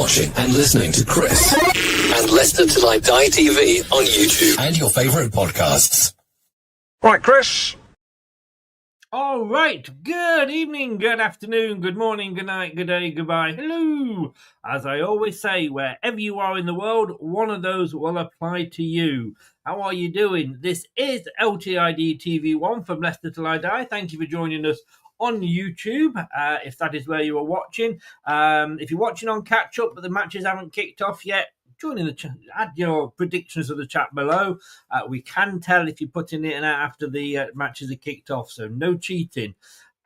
watching and listening to Chris and Leicester Till I Die TV on YouTube and your favourite podcasts. Right, Chris. All right. Good evening, good afternoon, good morning, good night, good day, goodbye, hello. As I always say, wherever you are in the world, one of those will apply to you. How are you doing? This is LTID TV1 from Leicester Till I Die. Thank you for joining us on YouTube, if that is where you are watching. If you're watching on catch up, but the matches haven't kicked off yet, join in the chat, add your predictions of the chat below. We can tell if you're putting it in after the matches are kicked off, so no cheating.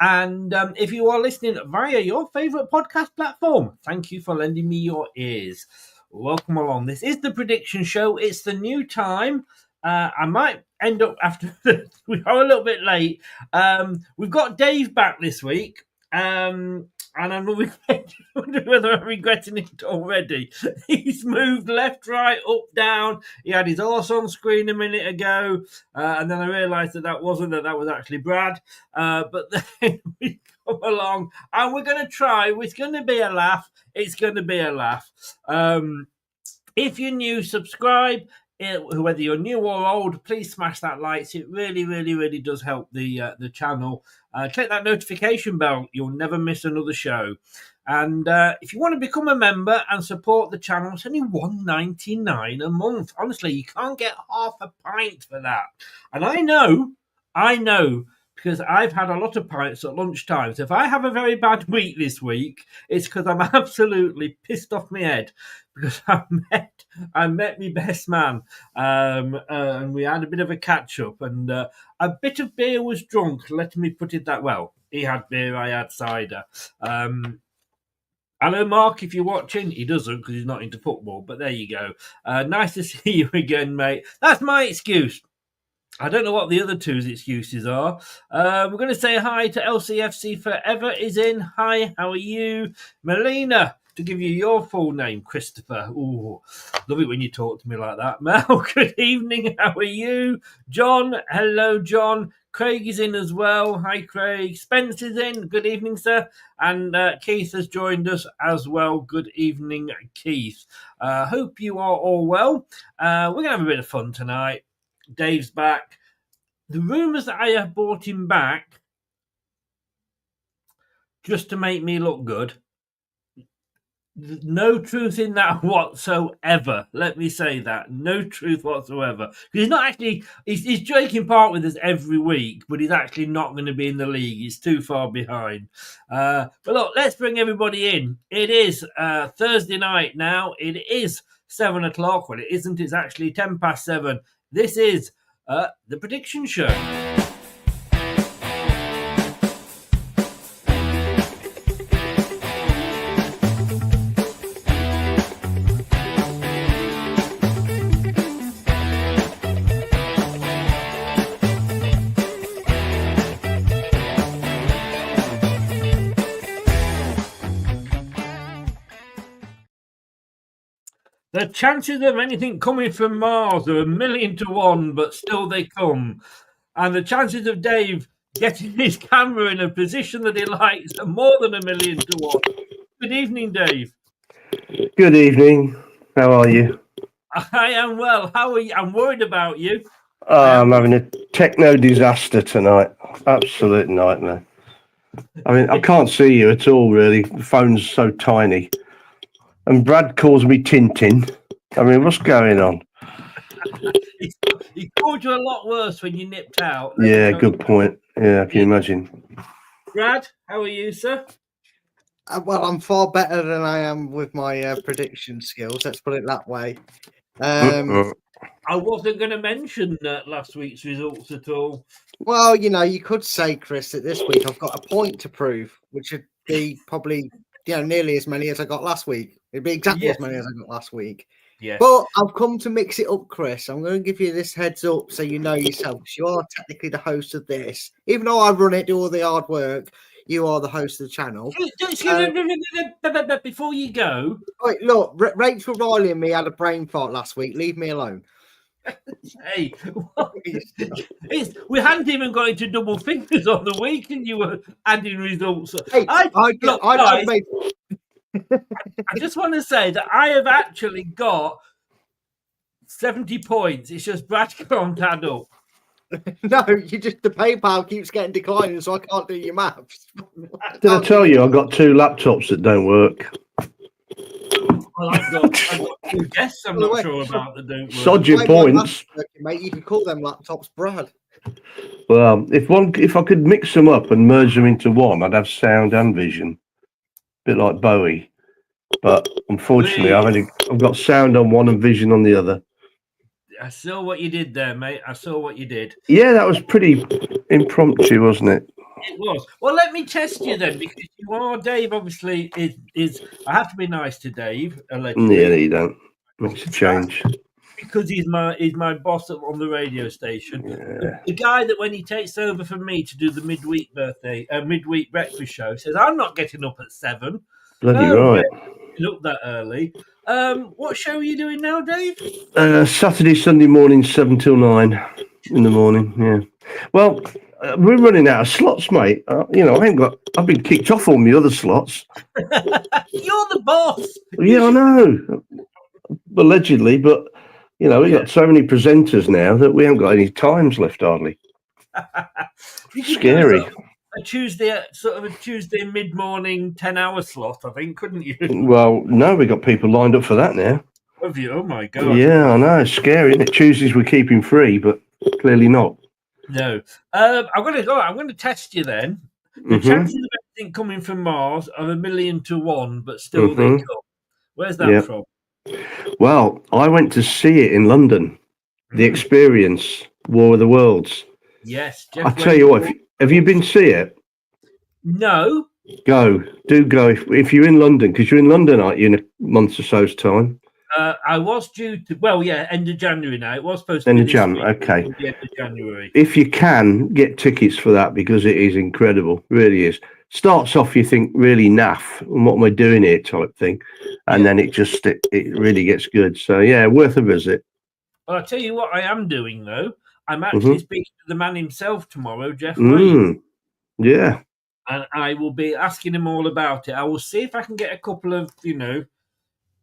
And if you are listening via your favourite podcast platform, thank you for lending me your ears. Welcome along. This is the prediction show. It's the new time. I might end up after we are a little bit late. We've got Dave back this week. And I'm wondering whether I'm regretting it already. He's moved left, right, up, down. He had his horse on screen a minute ago. And then I realised that was actually Brad. But then we come along and we're going to try. It's going to be a laugh. It's going to be a laugh. If you're new, subscribe. Whether you're new or old, please smash that like. It really, really, really does help the channel. Click that notification bell. You'll never miss another show. And if you want to become a member and support the channel, it's only $1.99 a month. Honestly, you can't get half a pint for that. And I know, because I've had a lot of pints at lunchtime. So if I have a very bad week this week, it's because I'm absolutely pissed off my head. Because I met my best man, and we had a bit of a catch up, and a bit of beer was drunk. Let me put it that well. He had beer, I had cider. Hello, Mark, if you're watching. He doesn't because he's not into football, but there you go. Nice to see you again, mate. That's my excuse. I don't know what the other two's excuses are. We're going to say hi to LCFC Forever is in. Hi, how are you? Melina, to give you your full name, Christopher. Ooh, love it when you talk to me like that. Mel, good evening. How are you? John, hello, John. Craig is in as well. Hi, Craig. Spence is in. Good evening, sir. And Keith has joined us as well. Good evening, Keith. Hope you are all well. We're going to have a bit of fun tonight. Dave's back. The rumours that I have brought him back just to make me look good. No truth in that whatsoever. Let me say that. No truth whatsoever. He's not actually, he's taking part with us every week, but he's actually not going to be in the league. He's too far behind. But look, let's bring everybody in. It is Thursday night now. It is 7 o'clock. Well, it isn't. It's actually 10 past 7. This is the prediction show. The chances of anything coming from Mars are 1,000,000 to 1, but still they come. And the chances of Dave getting his camera in a position that he likes are more than 1,000,000 to 1. Good evening, Dave. Good evening. How are you? I am well. How are you? I'm worried about you. I'm having a techno disaster tonight. Absolute nightmare. I mean, I can't see you at all, really. The phone's so tiny. And Brad calls me Tintin. I mean, what's going on? He called you a lot worse when you nipped out. Yeah, good point. Yeah, I can imagine. Brad, how are you, sir? Well, I'm far better than I am with my prediction skills. Let's put it that way. I wasn't going to mention last week's results at all. Well, you could say, Chris, that this week I've got a point to prove, which would be probably nearly as many as I got last week. It'd be exactly as many as I got last week. Yeah. But I've come to mix it up, Chris. I'm going to give you this heads up so you know yourself. You are technically the host of this. Even though I run it, do all the hard work, you are the host of the channel. Before you go... Wait, look, Rachel Riley and me had a brain fart last week. Leave me alone. Hey, we hadn't even got into double figures on the week, and you were adding results. Hey, I just want to say that I have actually got 70 points. It's just Brad can't add up. No, the PayPal keeps getting declining, so I can't do your maths. Did I tell you I've got 2 laptops that don't work? Well, I've got 2 guests. I'm not sure about that don't work. Sod your points, mate. You can call them laptops, Brad. Well, if I could mix them up and merge them into one, I'd have sound and vision, a bit like Bowie. But unfortunately, I've got sound on one and vision on the other. I saw what you did there, mate. I saw what you did. Yeah, that was pretty impromptu, wasn't it? It was. Well, let me test you then, because you are Dave. Obviously, is I have to be nice to Dave. Allegedly. Yeah, you don't. Makes a change. Because he's my boss on the radio station. Yeah. The guy that when he takes over from me to do the midweek breakfast show says, "I'm not getting up at 7." Bloody right. Up that early. What show are you doing now, Dave? Saturday, Sunday morning, 7 till 9 in the morning. Yeah. Well, we're running out of slots, mate. I've been kicked off all my other slots. You're the boss. Yeah, I know. Allegedly, but we've got so many presenters now that we haven't got any times left hardly. Scary. A Tuesday mid-morning 10-hour slot, I think, couldn't you? Well, no, we got people lined up for that now. Have you? Oh my god! Yeah, I know. It's scary, isn't it? Tuesdays we're keeping free, but clearly not. No. I'm going to test you then. The chances of anything coming from Mars are 1,000,000 to 1, but still they come. Where's that from? Well, I went to see it in London. The Experience, War of the Worlds. Yes. I tell you what, have you been to see it? No. Go if you're in London, because you're in London, aren't you, in a month or so's time? I was due to, end of January now. It was supposed to end be of January. Okay. The end of January. If you can, get tickets for that, because it is incredible. Really is. Starts off, you think, really naff, and what am I doing here type thing. And then it really gets good. So, yeah, worth a visit. Well, I'll tell you what I am doing, though. I'm actually speaking to the man himself tomorrow, Jeff Wade. Yeah. And I will be asking him all about it. I will see if I can get a couple of,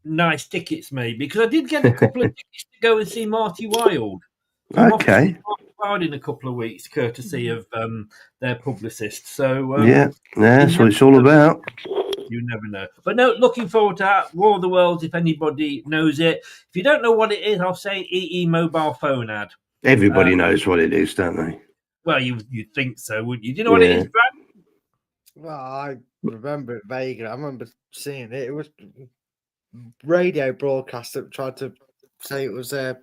nice tickets, maybe, because I did get a couple of tickets to go and see Marty Wilde. Okay. Marty Wilde in a couple of weeks, courtesy of their publicist. So that's what it's all about. You never know. But no, looking forward to that. War of the Worlds, if anybody knows it. If you don't know what it is, I'll say EE mobile phone ad. Everybody knows what it is, don't they? Well, you'd think so, wouldn't you? Do you know what it is, Brad? Well, I remember it vaguely. I remember seeing it. It was radio broadcast that tried to say it was the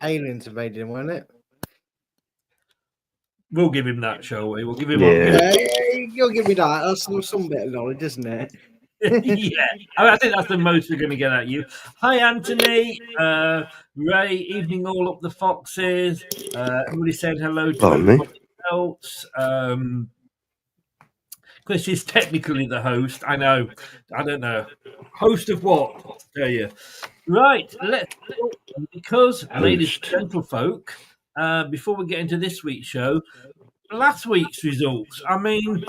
aliens invading him, wasn't it? We'll give him that, shall we? We'll give him you'll give me that. That's some bit of knowledge, isn't it? Yeah, I think that's the most we're going to get at you. Hi, Anthony, Ray, evening all up the foxes. Everybody said hello to everybody else. Chris is technically the host. I know. I don't know. Host of what? I'll tell you. Right. Because, ladies and gentlefolk, before we get into this week's show, last week's results. I mean,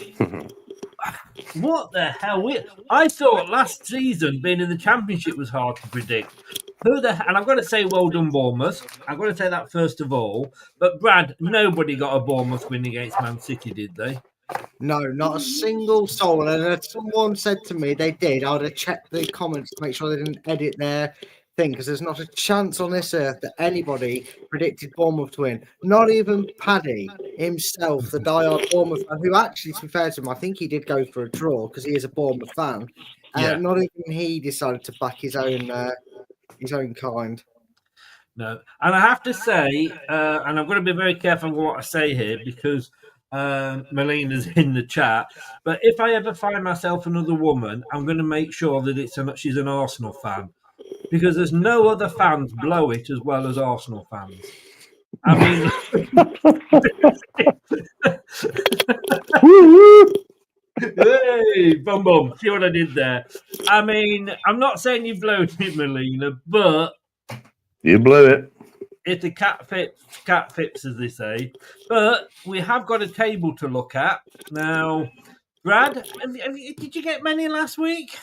what the hell? I thought last season being in the Championship was hard to predict. And I've got to say, well done, Bournemouth. I've got to say that first of all. But Brad, nobody got a Bournemouth win against Man City, did they? No, not a single soul. And if someone said to me they did, I would have checked the comments to make sure they didn't edit their thing, because there's not a chance on this earth that anybody predicted Bournemouth to win. Not even Paddy himself, the diehard Bournemouth fan, who actually, to be fair to him, I think he did go for a draw because he is a Bournemouth fan. Not even he decided to back his own kind. No, and I have to say, and I'm going to be very careful with what I say here, because Melina's in the chat, but if I ever find myself another woman, I'm going to make sure that she's an Arsenal fan, because there's no other fans blow it as well as Arsenal fans. I mean, hey, bum bum, see what I did there? I mean, I'm not saying you've blown it, Melina, but you blew it. If the cat fits, as they say. But we have got a table to look at now. Brad, did you get many last week?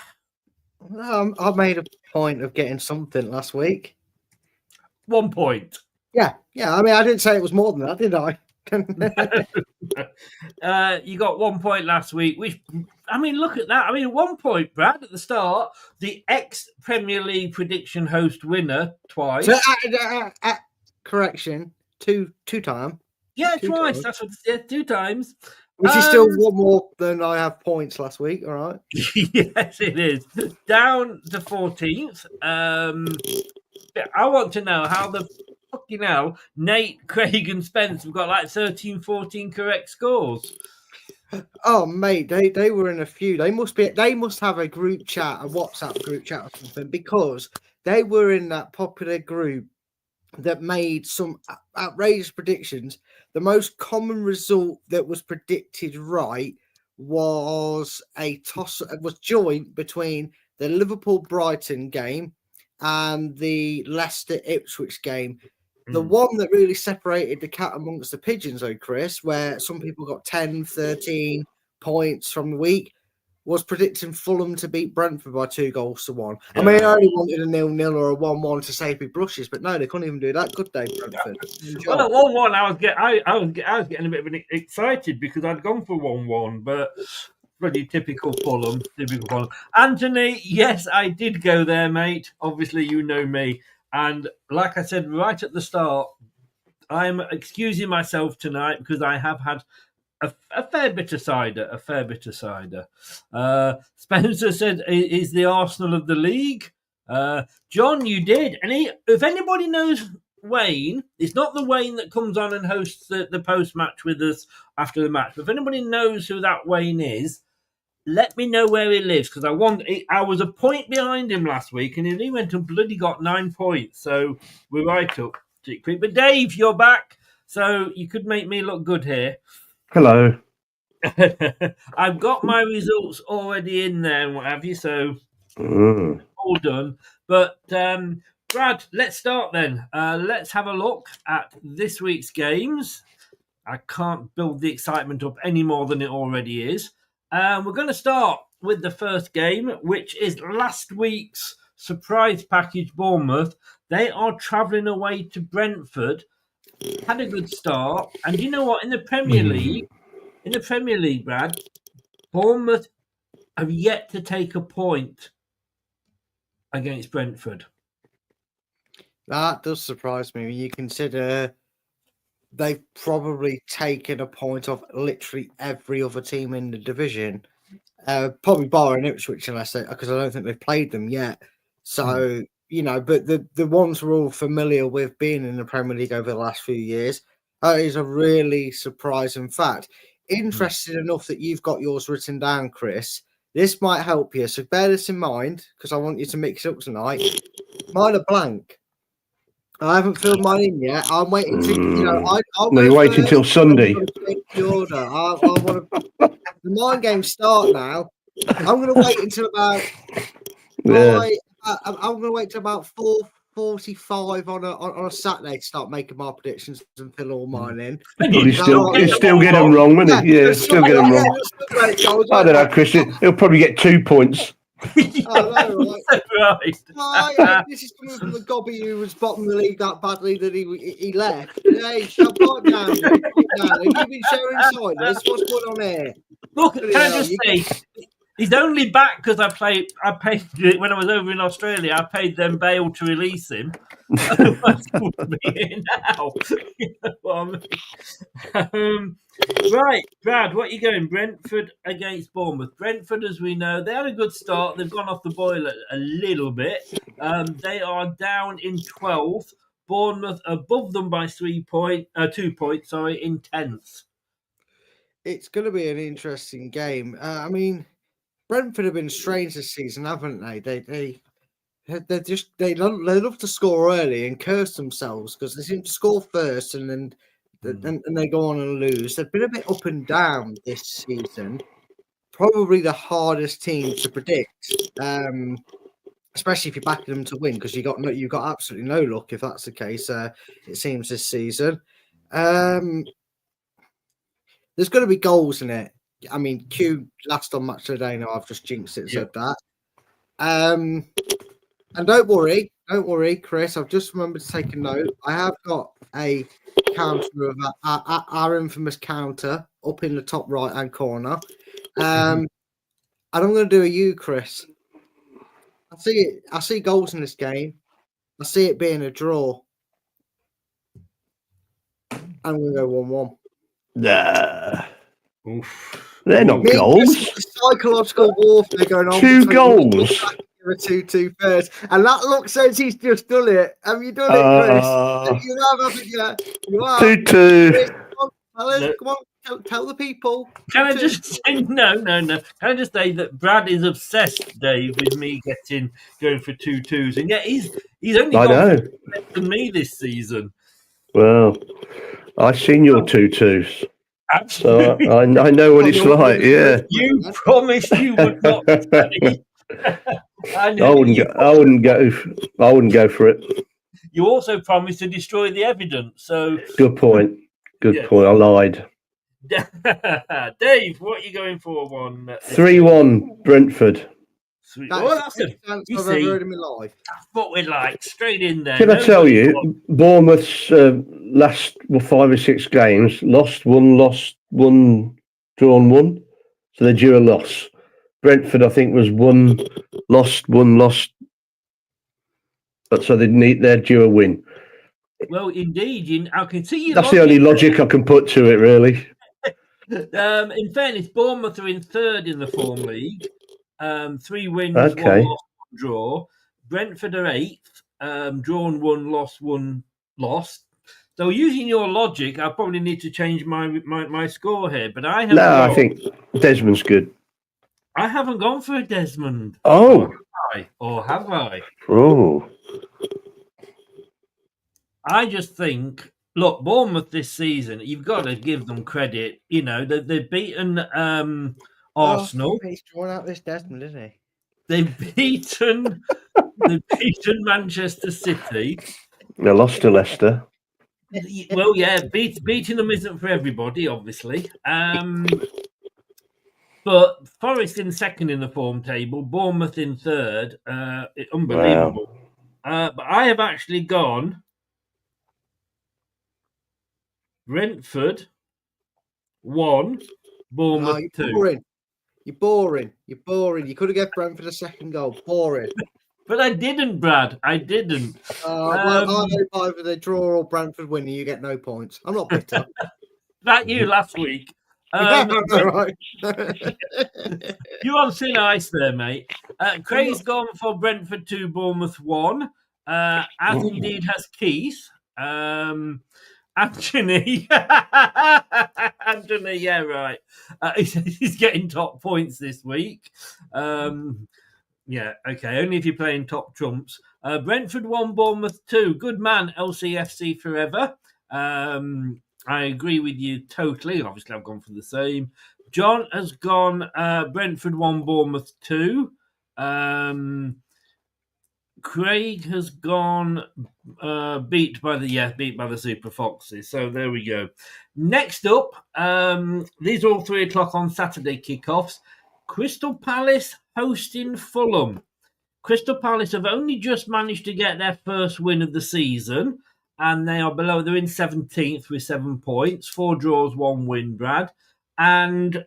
I made a point of getting something last week. 1 point. Yeah. I mean, I didn't say it was more than that, did I? You got 1 point last week, which, I mean, look at that. I mean, 1 point, Brad, at the start. The ex-Premier League prediction host winner twice. So, correction, two time. Yeah, two twice. times. That's what. Yeah, 2 times. Which is still one more than I have points last week. All right. Yes, it is. Down to 14th. I want to know how the fucking hell Nate, Craig, and Spence have got like 13, 14 correct scores. Oh mate, they were in a few. They must have a group chat, a WhatsApp group chat or something, because they were in that popular group that made some outrageous predictions. The most common result that was predicted right was was joint between the Liverpool-Brighton game and the Leicester-Ipswich game. The one that really separated the cat amongst the pigeons, though, Chris, where some people got 10, 13 points from the week, was predicting Fulham to beat Brentford by 2-1. Yeah. I mean, I only wanted a 0-0 or a 1-1 to save me brushes, but no, they couldn't even do that, could they, Brentford? Well, at 1-1, I was getting a bit excited because I'd gone for 1-1, but pretty typical Fulham. Anthony, yes, I did go there, mate. Obviously, you know me. And like I said right at the start, I'm excusing myself tonight because I have had a fair bit of cider. Spencer said, "Is the Arsenal of the league?" John, you did. And if anybody knows Wayne, it's not the Wayne that comes on and hosts the post-match with us after the match. But if anybody knows who that Wayne is, let me know where he lives, because I was a point behind him last week, and he went and bloody got 9 points. So we're right up. But Dave, you're back, so you could make me look good here. Hello. I've got my results already in there and what have you, so all done. But Brad, let's start then. Let's have a look at this week's games. I can't build the excitement up any more than it already is. We're going to start with the first game, which is last week's surprise package Bournemouth. They are travelling away to Brentford. Had a good start. And you know what? In the Premier League, Brad, Bournemouth have yet to take a point against Brentford. That does surprise me when you consider they've probably taken a point off literally every other team in the division. Probably barring Ipswich, because I don't think they've played them yet. So, but the ones we're all familiar with being in the Premier League over the last few years, that is a really surprising fact. Interested enough that you've got yours written down, Chris. This might help you. So bear this in mind, because I want you to mix it up tonight. Mine are blank. I haven't filled mine in yet. I'm waiting to, No, you wait until Sunday. The order. I want to. The mind games start now. I'm going to wait until about. I'm going to wait till about 4:45 on a Saturday to start making my predictions and fill all mine in. You still get them wrong, won't he? Yeah, still get them wrong. I don't know, Christian. He'll probably get 2 points. Right. This is coming from the gobby who was bottom of the league that badly that he left. Hey, shut down. You've been sharing silence. What's going on here? Look, can I just say, he's only back because I paid when I was over in Australia. I paid them bail to release him. Otherwise, he wouldn't be here now. You know what I mean? Right, Brad, what are you going? Brentford against Bournemouth. Brentford, as we know, they had a good start. They've gone off the boil a little bit. They are down in 12th. Bournemouth above them by 2 points, in 10th. It's going to be an interesting game. I mean, Brentford have been strange this season, haven't they? They love to score early and curse themselves because they seem to score first and then they go on and lose. They've been a bit up and down this season. Probably the hardest team to predict, especially if you're backing them to win, because you got absolutely no luck if that's the case. It seems this season. There's going to be goals in it. I mean, Q last on Match of the Day. Now I've just jinxed it. Said that. And don't worry, Chris. I've just remembered to take a note. I have got a counter of our infamous counter up in the top right-hand corner. And I'm going to do a you, Chris. I see it. I see goals in this game. I see it being a draw. I'm going to go 1-1. Nah. Oof. They're not Me, goals. psychological warfare going on. 2 between goals. a 2-2 first. And that look says he's just done it. Have you done it, Chris? You have, haven't you? You have. 2-2. Chris, come on, tell the people. Can I just say no? Can I just say that Brad is obsessed, Dave, with me going for 2-2s, and yet he's only I know. less than me this season. Well, I've seen your 2-2s. Absolutely. So I know what it's like, yeah. You promised you would not say. I wouldn't go for it. You also promised to destroy the evidence. So Good point. Good point. I lied. Dave, what are you going for? 3-1 Brentford. Sweet. That's That's I've you ever see, heard in my life. that's what we're like. Straight in there. Can I tell you, Bournemouth's last 5 or 6 games, lost, won, drawn, won. So they're due a loss. Brentford, I think, was won, lost. But so they're due a win. Well, indeed, I can see you. That's the only logic I can put to it, really. In fairness, Bournemouth are in third in the Form League. 3 wins, Okay. 1 loss, 1 draw. Brentford are 8th. Drawn 1, lost 1, lost. So using your logic, I probably need to change my score here. But I have. No, I think Desmond's good. I haven't gone for a Desmond. Oh. Or have I? Oh. I just think, look, Bournemouth this season, you've got to give them credit. You know, they've beaten Arsenal. He's drawn out this Desmond, isn't he? They've beaten Manchester City. They lost to Leicester. Well, yeah, beating them isn't for everybody, obviously. But Forest in second in the form table, Bournemouth in third. Unbelievable. Wow. But I have actually gone Brentford 1, Bournemouth 2. You're boring. You could have got Brentford a second goal. Boring. But I didn't, Brad. I didn't. Either they draw or Brentford win, and you get no points. I'm not bitter. That you last week. Right. You're on thin ice there, mate. Craig's gone for Brentford 2, Bournemouth 1. As indeed has Keith. Anthony, yeah, right. He's getting top points this week. Yeah, okay. Only if you're playing top trumps. Brentford 1, Bournemouth 2. Good man, LCFC forever. I agree with you totally. Obviously, I've gone for the same. John has gone Brentford 1, Bournemouth 2. Craig has gone beat by the Super Foxes. So there we go. Next up, these are all 3 o'clock on Saturday kickoffs. Crystal Palace hosting Fulham. Crystal Palace have only just managed to get their first win of the season, and they are below. They're in 17th with 7 points, 4 draws, 1 win, Brad. And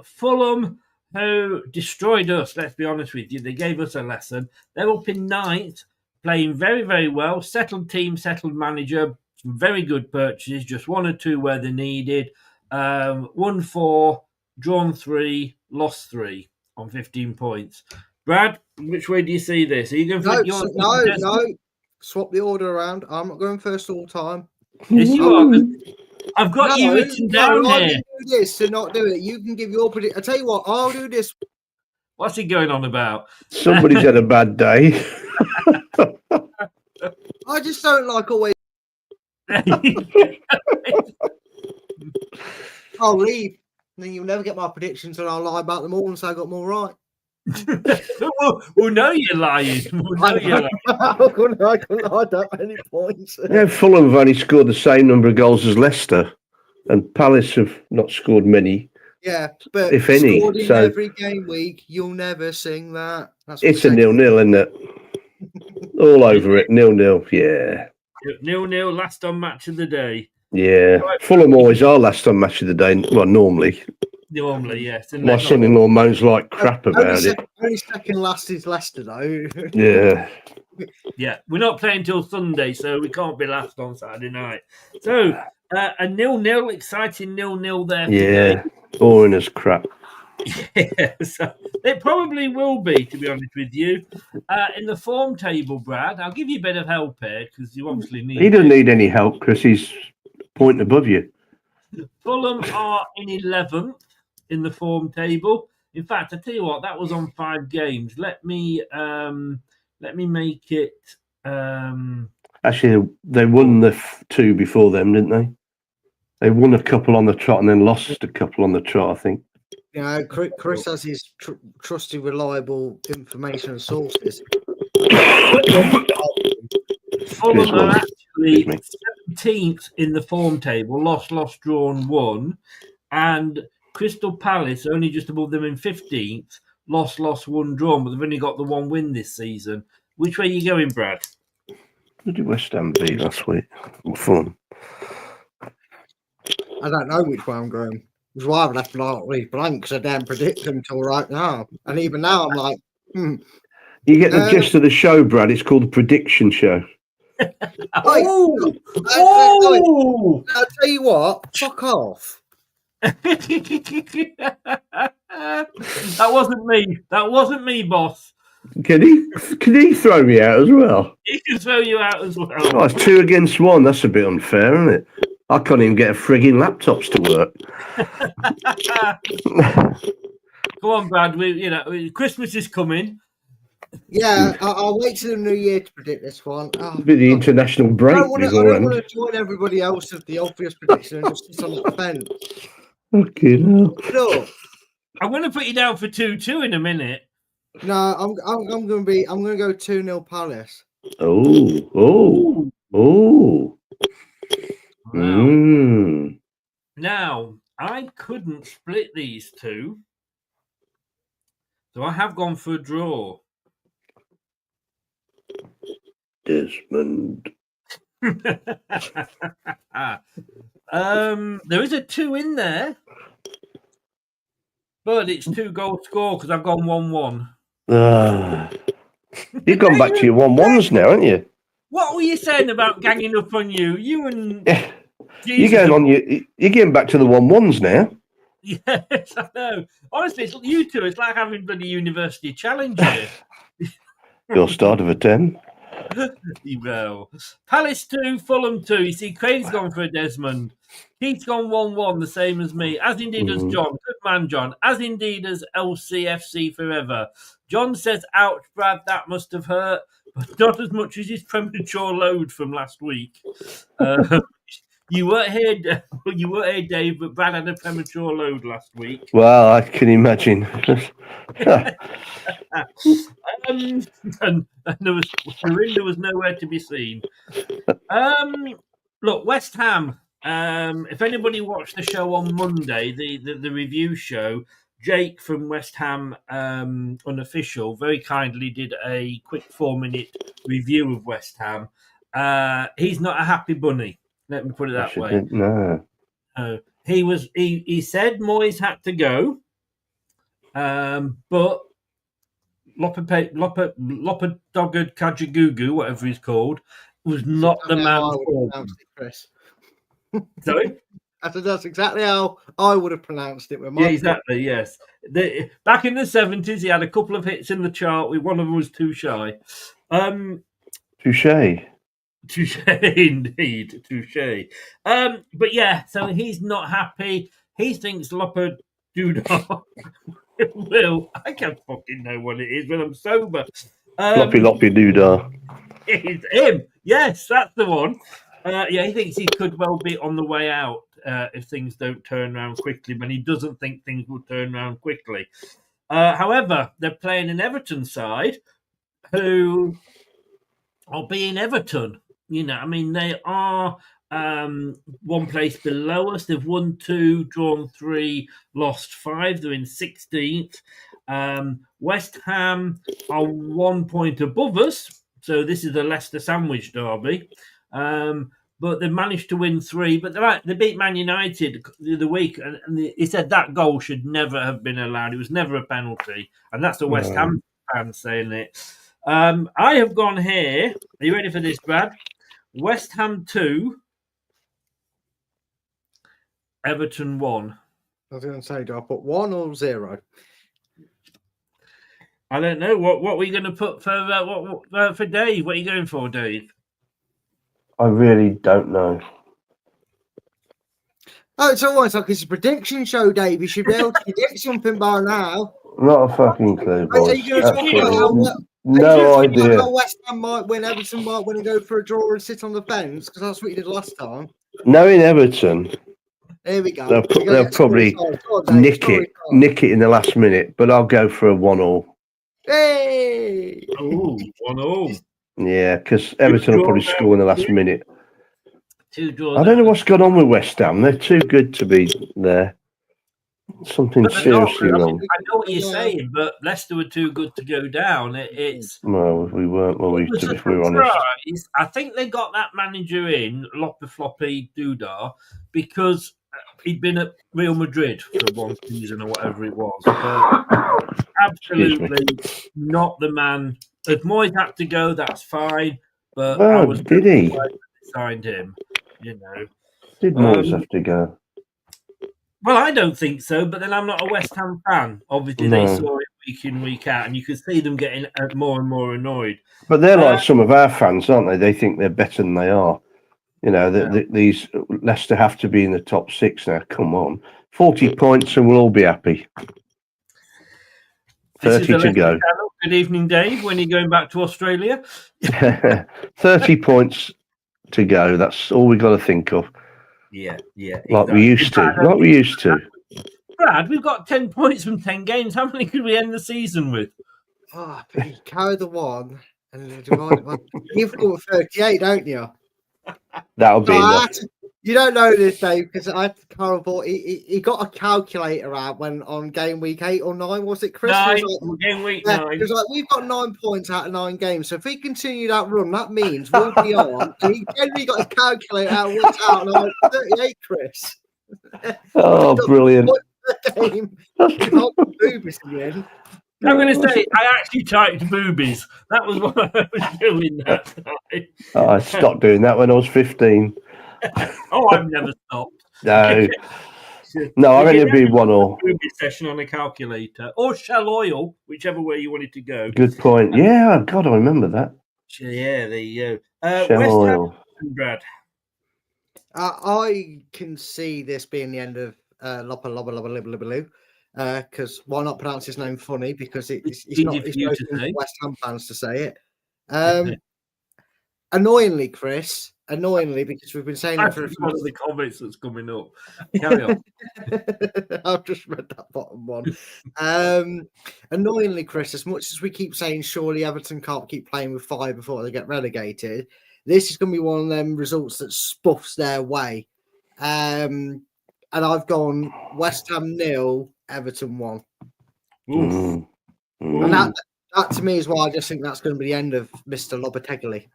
Fulham, who destroyed us, let's be honest with you, they gave us a lesson. They're up in 9th, playing very, very well. Settled team, settled manager, some very good purchases, just 1 or 2 where they needed. Won 4, drawn 3, lost 3 on 15 points. Brad, which way do you see this? Are you going for No. Swap the order around. I'm not going first all the time. Yes, you are. I've got you written down here. I can do this to not do it. You can give your prediction. I tell you what, I'll do this. What's he going on about? Somebody's had a bad day. I just don't like always. I'll leave. Then you'll never get my predictions, and I'll lie about them all and say I got them all right. We'll know you're lying. I don't have any points. Yeah, Fulham have only scored the same number of goals as Leicester, and Palace have not scored many. Yeah, but if any. scored in So every game week, you'll never sing that. That's what it's a they say. 0-0, isn't it? All over it, 0-0. Yeah, 0-0, last on match of the day. yeah. Right. Fulham always are last on match of the day. Well, normally. Normally, yes. And My son-in-law moans like crap about it. Only second last is Leicester, though. Yeah. Yeah, we're not playing till Sunday, so we can't be last on Saturday night. So, a 0-0, exciting 0-0 there today. Yeah. Boring as crap. Yeah, so it probably will be, to be honest with you. In the form table, Brad, I'll give you a bit of help here because you obviously need He doesn't need any help because he's pointing above you. Fulham are in 11th in the form table. In fact, I tell you what, that was on 5 games. Let me make it. Actually, they won the 2 before them, didn't they? They won a couple on the trot and then lost a couple on the trot, I think. You know, Chris has his trusty, reliable information and sources. Fulham are actually 17th in the form table, lost, drawn, won. And Crystal Palace only just above them in 15th, lost, won, drawn, but they've only got the 1 win this season. Which way are you going, Brad? Who did West Ham beat last week? Fulham. I don't know which way I'm going. Which is why I've left blank because I didn't predict them till right now. And even now, I'm like, You get the gist of the show, Brad. It's called the Prediction Show. I'll tell you what, fuck off. That wasn't me, boss. Can he throw me out as well? He can throw you out as well. Oh, it's 2 against 1. That's a bit unfair, isn't it? I can't even get a frigging laptops to work. Come on, Brad. Christmas is coming. Yeah, I'll wait till the new year to predict this one. It'll be the international break. I don't want to join everybody else with the obvious prediction and just sit on the fence. Okay, no. Look, I'm going to put you down for 2-2 in a minute. No, I'm going to go 2-0 Palace. Oh. Wow. Now, I couldn't split these two, so I have gone for a draw. Desmond. There is a 2 in there, but it's 2 goal score because I've gone 1-1. You've gone back to your 1-1s now, haven't you? What were you saying about ganging up on you? You and you're getting back to the 1-1s now. Yes, I know. Honestly, it's you two. It's like having bloody university challenge here. Your start of a 10. Well, Palace 2, Fulham 2. You see, Craig's gone for a Desmond. Keith's gone 1-1, the same as me. As indeed as John. Good man, John. As indeed as LCFC forever. John says, ouch, Brad, that must have hurt. But not as much as his premature load from last week. You weren't here, Dave, but Brad had a premature load last week. Well, I can imagine. And Lorinda was nowhere to be seen. Look, West Ham. If anybody watched the show on Monday, the review show, Jake from West Ham Unofficial very kindly did a quick 4-minute review of West Ham. He's not a happy bunny. Let me put it that way. No. He said Moyes had to go, but Lopadogged Kajagugu, whatever he's called, was not the man for him. Sorry? I said that's exactly how I would have pronounced it. Yeah, exactly, yes. Back in the 70s, he had a couple of hits in the chart. One of them was Too Shy. Touche. Touche, indeed. Touche. But yeah, so he's not happy. He thinks Lopa Doodah will. I can't fucking know what it is when I'm sober. Loppy Doodah. It's him. Yes, that's the one. He thinks he could well be on the way out if things don't turn around quickly, but he doesn't think things will turn around quickly. However, they're playing an Everton side who are being Everton. You know, I mean, they are one place below us. They've won 2, drawn 3, lost 5. They're in 16th. West Ham are 1 point above us, so this is the Leicester sandwich derby. But they've managed to win 3. But they beat Man United the other week, and he said that goal should never have been allowed. It was never a penalty, and that's the West Ham fan saying it. I have gone here. Are you ready for this, Brad? West Ham 2, Everton 1. I was going to say, do I put 1 or 0? I don't know. What were you going to put for Dave? What are you going for, Dave? I really don't know. Oh, it's almost like it's a prediction show, Dave. You should be able to predict something by now. Not a fucking clue, boys. Are you going to talk about No idea. how West Ham might win, Everton might win and go for a draw and sit on the fence? Because that's what you did last time. Knowing Everton, There we go. they'll probably nick it in the last minute, but I'll go for a 1-1. Hey! Oh, 1-1. Yeah, because Everton will probably score in the last minute. 2 draws. I don't know what's gone on with West Ham. They're too good to be there. Something seriously wrong. I know what you're saying, but Leicester were too good to go down. It's Well, we weren't. Well, if we were honest. I think they got that manager in, Loppy Floppy Doodah, because he'd been at Real Madrid for 1 season or whatever it was. But absolutely not the man. If Moyes had to go, that's fine. But I was did he? glad they signed him, you know. Did Moyes have to go? Well, I don't think so, but then I'm not a West Ham fan. Obviously, they saw it week in, week out, and you could see them getting more and more annoyed. But they're like some of our fans, aren't they? They think they're better than they are. You know, these Leicester have to be in the top 6 now. Come on. 40 points and we'll all be happy. 30 to go. Good evening, Dave. When are you going back to Australia? 30 points to go. That's all we've got to think of. Yeah. Like we used to. Brad, we've got 10 points from 10 games. How many could we end the season with? Oh, but you carry the 1 and divide it by... You've got 38, don't you? That'll be enough. You don't know this, Dave, because Carl bought. He got a calculator out when on game week 8 or 9. Was it, Chris? 9, game week 9. It was like, we've got 9 points out of 9 games. So if we continue that run, that means we'll be on. And he generally got his calculator out and worked out like 38, Chris. Oh, brilliant. Game. I'm going to say, I actually typed boobies. That was what I was doing that time. I stopped doing that when I was 15. Oh, I've never stopped. No, I reckon it'd be 1-1. Booby session on a calculator. Or Shell Oil, whichever way you wanted to go. Good point. Yeah, God, I remember that. Yeah, there you go. Shell West Oil. Ham, Brad. I can see this being the end of Loppa Lobba Lobba Libba Libba Loo. Because why not pronounce his name funny? Because it's not West Ham fans to say it. Annoyingly, Chris. Because we've been saying it for a few one of the comments that's coming up. Carry on. I've just read that bottom one. Annoyingly, Chris, as much as we keep saying surely Everton can't keep playing with 5 before they get relegated, this is going to be one of them results that spuffs their way. And I've gone West Ham 0, Everton 1. And that to me is why I just think that's going to be the end of Mr. Lopetegui.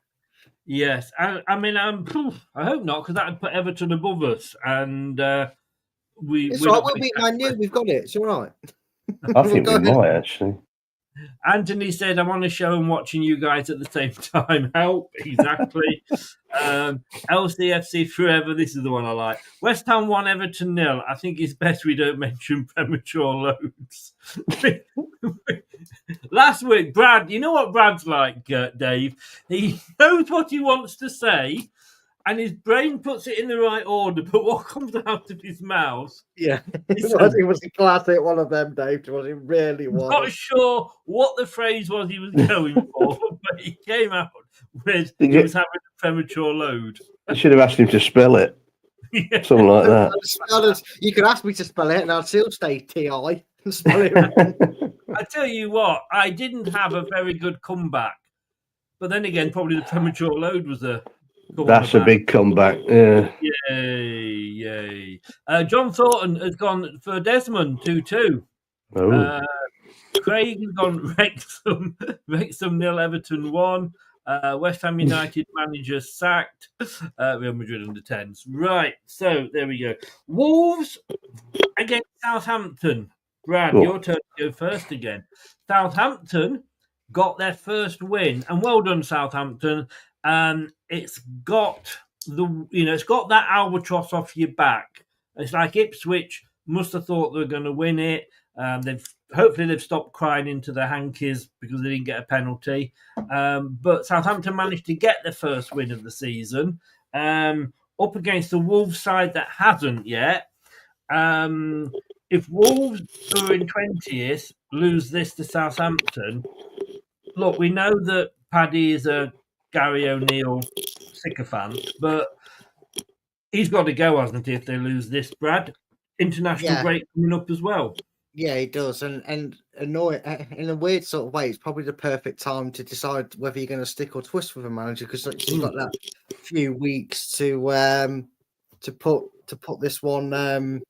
Yes, I mean, I hope not, because that would put Everton above us, and it's all right. We'll beat Man U. We've got it. It's all right. I think we might actually. Anthony said, "I'm on a show and watching you guys at the same time." Help, exactly. LCFC forever. This is the one I like. West Ham 1, Everton 0. I think it's best we don't mention premature loads. Last week, Brad. You know what Brad's like, Dave. He knows what he wants to say, and his brain puts it in the right order. But what comes out of his mouth? Yeah, it was a classic one of them, Dave. Was it really was? Not sure what the phrase was he was going for, but he came out with he was having a premature load. I should have asked him to spell it. Yeah. Something like that. You could ask me to spell it, and I'll still say T-I and spell it wrong. I tell you what, I didn't have a very good comeback. But then again, probably the premature load was a That's a big comeback. Yeah. Yay. John Thornton has gone for Desmond 2-2. Oh. Craig has gone Wrexham 0, Everton 1. West Ham United manager sacked. Real Madrid under 10s. Right, so there we go. Wolves against Southampton. Brad, your turn to go first again. Southampton got their first win, and well done, Southampton. It's got it's got that albatross off your back. It's like Ipswich must have thought they were going to win it. Hopefully they've stopped crying into their hankies because they didn't get a penalty. But Southampton managed to get their first win of the season up against the Wolves side that hasn't yet. If Wolves, who are in 20th, lose this to Southampton, look, we know that Paddy is a Gary O'Neill sycophant, but he's got to go, hasn't he, if they lose this, Brad? International break coming up as well. Yeah, he does, and annoy in a weird sort of way. It's probably the perfect time to decide whether you're going to stick or twist with a manager because you've got that few weeks to put this one to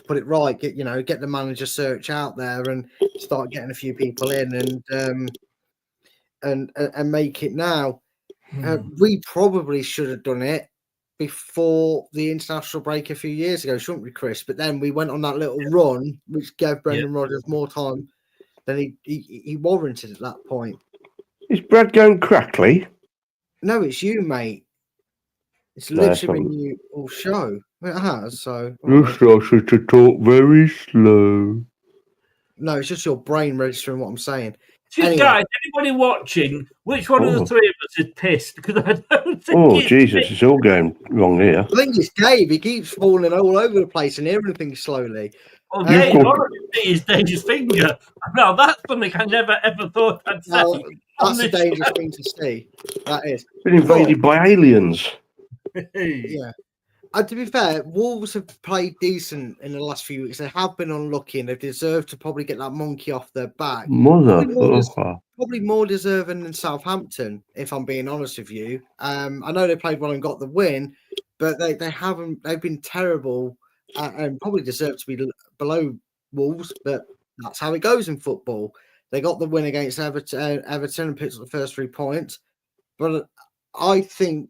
put it right. Get the manager search out there and start getting a few people in and make it now. We probably should have done it before the international break a few years ago, shouldn't we, Chris? But then we went on that little run, which gave Brendan Rodgers more time than he warranted at that point. Is Brad going crackly? No, it's you, mate. It's literally been you all show. It has, so... You started to talk very slow. No, it's just your brain registering what I'm saying. Anyway. Guys, anybody watching, which one of the three of us is pissed? Because I don't think Jesus, it's all going wrong here. I think it's Dave. He keeps falling all over the place and hearing things slowly. Oh, Dave, is Dave's finger. Now, that's something I never, ever thought I'd say. No, that's a dangerous thing to see. That is. Been invaded by aliens. Yeah. To be fair, Wolves have played decent in the last few weeks. They have been unlucky and they deserve to probably get that monkey off their back. Probably more deserving than Southampton, if I'm being honest with you. I know they played well and got the win, but they haven't. They've been terrible and probably deserve to be below Wolves, but that's how it goes in football. They got the win against Everton and picked up the first 3 points. But I think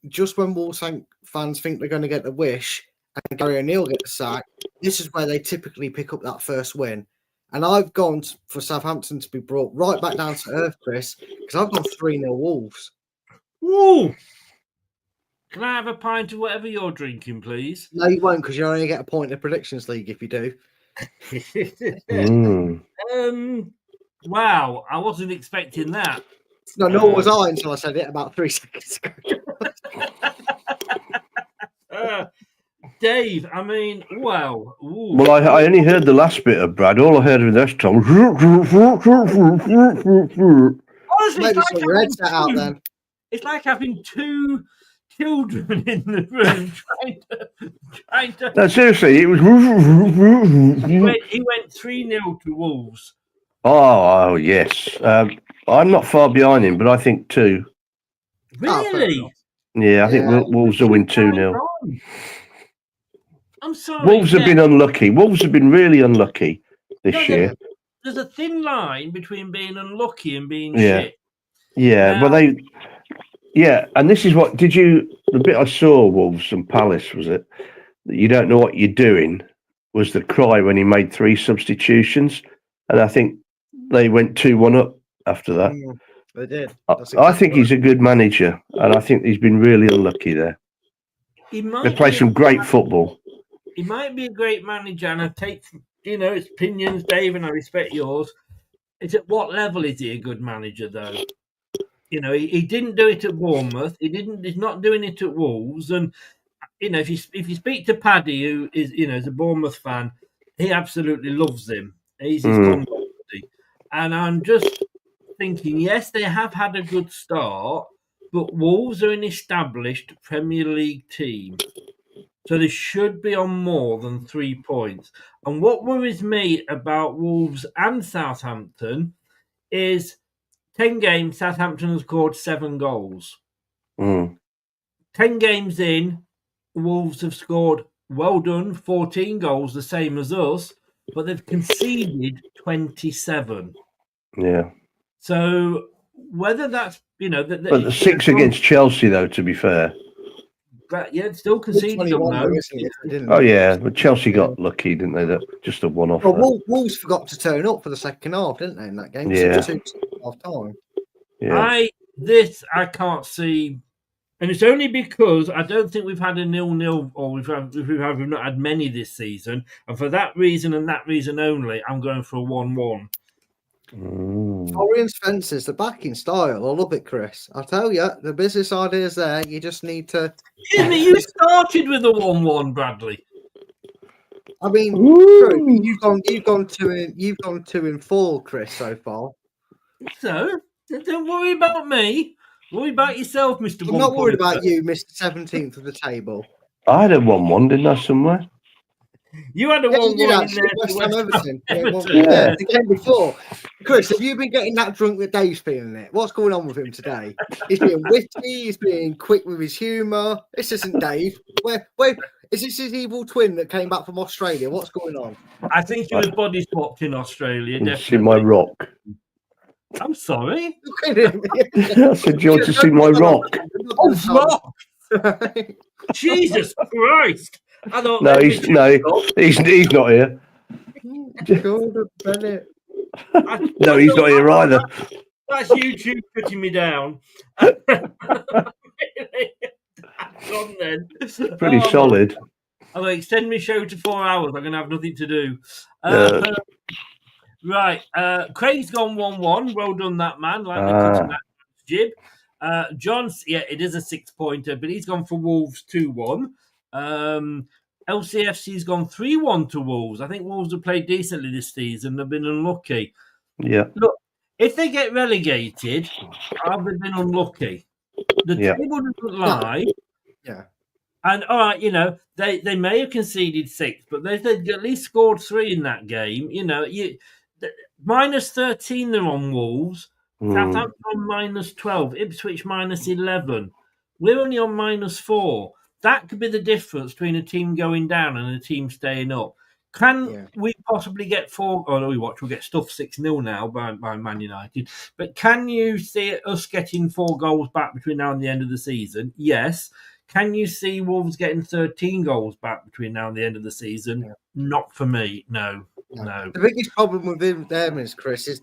just when Wolves fans think they're going to get the wish and Gary O'Neill get the sack, this is where they typically pick up that first win. And I've gone for Southampton to be brought right back down to earth, Chris, because I've gone 3-0 Wolves. Woo! Can I have a pint of whatever you're drinking, please? No, you won't, because you only get a point in the predictions league if you do. Wow, I wasn't expecting that. No, nor was I until I said it about 3 seconds ago. Dave, I mean, wow. Ooh. Well, I only heard the last bit of Brad. All I heard of this time. Honestly, maybe sort your headset out then. It's like having two children in the room trying to. No, seriously, it was. He went 3-0 to Wolves. Oh yes. I'm not far behind him, but I think 2. Really? Yeah, I think Wolves will win 2-0. I'm sorry. Wolves have been unlucky. Wolves have been really unlucky this year. There's a thin line between being unlucky and being shit. Yeah, well, and this is what the bit I saw Wolves and Palace, was it? That you don't know what you're doing, was the cry when he made 3 substitutions. And I think they went 2-1 up after that. They did. I think he's a good manager, and I think he's been really unlucky there. They play some great football. He might be a great manager, and I take his opinions, Dave, and I respect yours. It's at what level is he a good manager, though? He didn't do it at Bournemouth. He's not doing it at Wolves. And if you speak to Paddy, who is a Bournemouth fan, he absolutely loves him. He's his conduct. And I'm just thinking, yes, they have had a good start, but Wolves are an established Premier League team. So they should be on more than 3 points. And what worries me about Wolves and Southampton is 10 games, Southampton has scored 7 goals. 10 games in, Wolves have scored, well done, 14 goals, the same as us, but they've conceded 27. Yeah. So whether that's, But the 6 against Chelsea, though, to be fair. But yeah, still conceded them, though. Oh, yeah. But Chelsea got lucky, didn't they? That just a one-off. Well, Wolves forgot to turn up for the second half, didn't they, in that game? Yeah. 6-2 half time. Yeah. I can't see, and it's only because I don't think we've had a 0-0, or we've not had many this season, and for that reason and that reason only, I'm going for a 1-1. Torrey and Spencer's the backing style. I love it, Chris. I tell you, the business idea is there. You just need to. Excuse me, you started with a 1-1, Bradley. I mean, true, you've gone 2-4, Chris, so far. So don't worry about me. Worry about yourself, Mr. I'm not worried about you, Mr. 17th of the table. I had a 1-1, didn't I, somewhere? You had a 1-1 in there. West Ham Everton. Yeah, the game before. Chris, have you been getting that drunk that Dave's feeling it? What's going on with him today? He's being witty. He's being quick with his humour. This isn't Dave. Where is this his evil twin that came back from Australia? What's going on? I think he was body swapped in Australia. You see my rock. I'm sorry. Look at him. I said, do you want to see my rock? Oh, rock! Jesus Christ! I thought No, he's not here. Gordon Bennett. No, he's not here either. That's YouTube putting me down. Gone then. Pretty solid. I'm going to extend my show to 4 hours. I'm going to have nothing to do. Right. Craig's gone 1-1. Well done, that man. Like the cutting that jib. John's, yeah, it is a 6-pointer, but he's gone for Wolves 2-1. LCFC's gone 3-1 to Wolves. I think Wolves have played decently this season. They've been unlucky. Yeah. Look, if they get relegated, have they been unlucky? The table doesn't lie. Yeah. And all right, they may have conceded 6, but they've at least scored 3 in that game. Minus 13 they're on Wolves. Southampton on minus 12. Ipswich minus 11. We're only on minus 4. That could be the difference between a team going down and a team staying up. Can we possibly get 4? Oh, no, we'll get stuffed 6-0 now by Man United. But can you see us getting 4 goals back between now and the end of the season? Yes. Can you see Wolves getting 13 goals back between now and the end of the season? Yeah. Not for me. No. The biggest problem with them is, Chris, is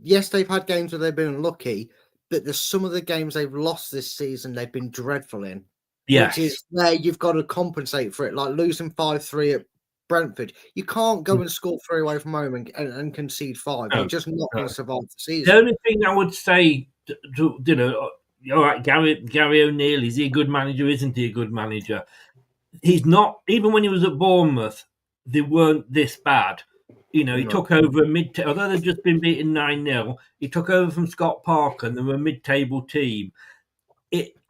yes, they've had games where they've been unlucky, but there's some of the games they've lost this season they've been dreadful in. Yes. Which is where you've got to compensate for it, like losing 5-3 at Brentford. You can't go and score 3 away from home and concede 5. You're just not going to survive the season. The only thing I would say, all right, Gary O'Neill, is he a good manager? Isn't he a good manager? He's not. Even when he was at Bournemouth, they weren't this bad. He took over a although they've just been beaten 9-0, he took over from Scott Parker and they were a mid-table team.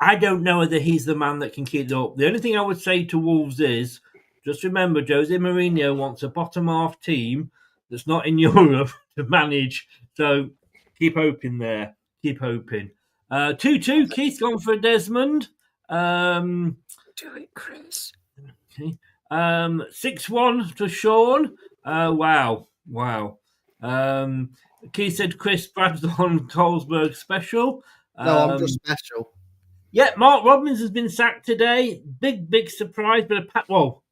I don't know whether he's the man that can keep it up. The only thing I would say to Wolves is, just remember, Jose Mourinho wants a bottom-half team that's not in Europe to manage. So keep hoping there. Keep hoping. 2-2, Keith's gone for Desmond. Do it, Chris. Okay. 6-1 to Sean. Wow. Keith said Chris Brad's on Colesberg special. No, I'm just special. Yeah, Mark Robbins has been sacked today. Big surprise. But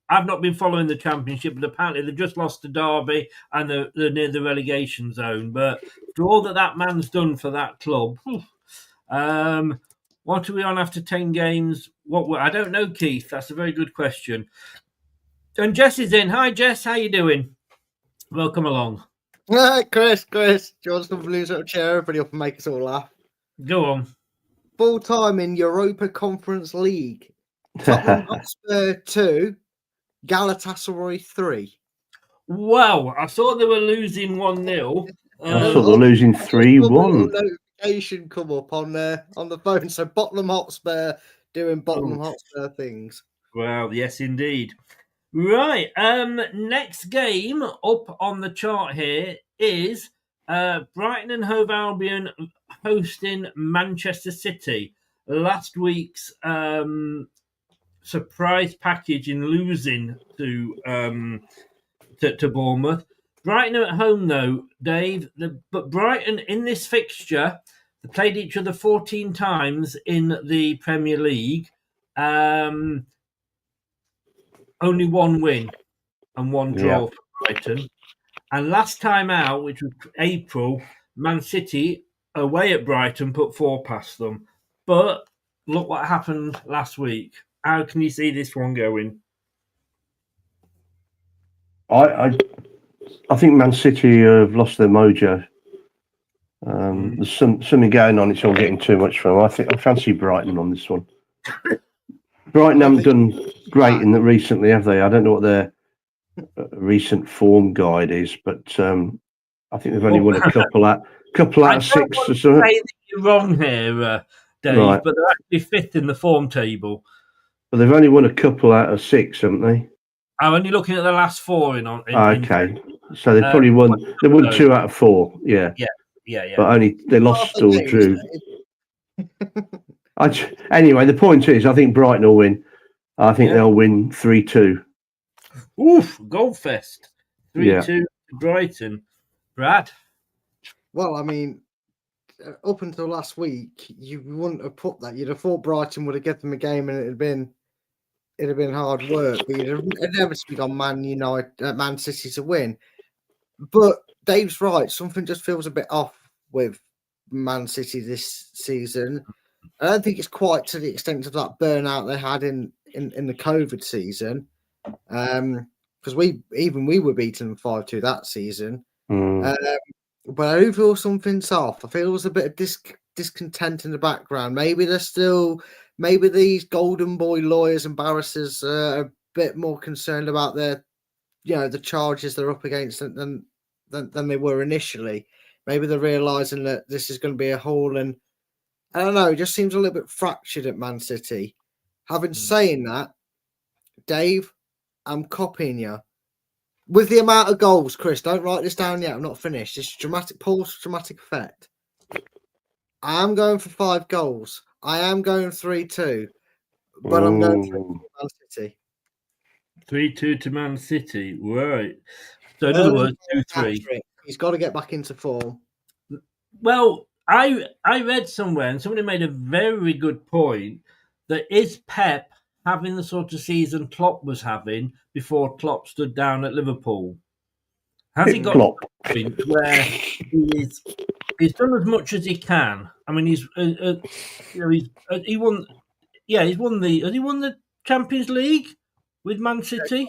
I've not been following the Championship, but apparently they just lost to Derby and they're near the relegation zone. But for all that man's done for that club, what are we on after 10 games? I don't know, Keith. That's a very good question. And Jess is in. Hi, Jess. How you doing? Welcome along. Chris. George can lose a chair. Everybody up and make us all laugh. Go on. Full time in Europa Conference League. Tottenham Hotspur 2, Galatasaray 3. Wow, I saw they were losing 1-0. I saw they're losing 3-1. Notification come up on the phone. So Tottenham Hotspur doing Tottenham Hotspur things. Well, yes, indeed. Right. Next game up on the chart here is Brighton and Hove Albion hosting Manchester City. last week's surprise package in losing to Bournemouth. Brighton are at home, though, Dave. But Brighton, in this fixture, they played each other 14 times in the Premier League. Only one win and one draw for Brighton. And last time out, which was April, Man City, away at Brighton, put 4 past them. But look what happened last week. How can you see this one going? I think Man City have lost their mojo. There's something going on. It's all getting too much for them. I fancy Brighton on this one. Brighton haven't done great in that recently, have they? I don't know what their recent form guide is, but I think they've only won a couple out of 6 or something. I say that you're wrong here, Dave, right. But they're actually 5th in the form table. But they've only won a couple out of 6, haven't they? I'm only looking at the last 4 okay. So they probably won. They won 2 out of 4. Yeah. But only they lost or drew. Anyway, the point is, I think Brighton will win. I think they'll win 3-2. Oof, Goldfest. 3-2 Brighton. Brad? Well, I mean, up until last week, you wouldn't have put that. You'd have thought Brighton would have given them a game and it'd have been hard work, but you'd have inevitably gone Man City to win. But Dave's right. Something just feels a bit off with Man City this season. I don't think it's quite to the extent of that burnout they had in the COVID season. Because we were beaten 5-2 that season. But I do feel something's off. I feel there's a bit of discontent in the background. Maybe these golden boy lawyers and barristers are a bit more concerned about the charges they're up against than they were initially. Maybe they're realizing that this is going to be a haul, and I don't know. It just seems a little bit fractured at Man City. Having saying that, Dave, I'm copying you. With the amount of goals, Chris, don't write this down yet. I'm not finished. It's dramatic effect. I am going for 5 goals. I am going 3-2. But I'm going 3-2 to Man City. 3-2 to Man City. Right. So in other words, 2-3. He's got to get back into form. Well, I read somewhere, and somebody made a very good point, that is Pep having the sort of season Klopp was having before Klopp stood down at Liverpool? Has he got a point where he's done as much as he can? I mean, he won the Champions League with Man City.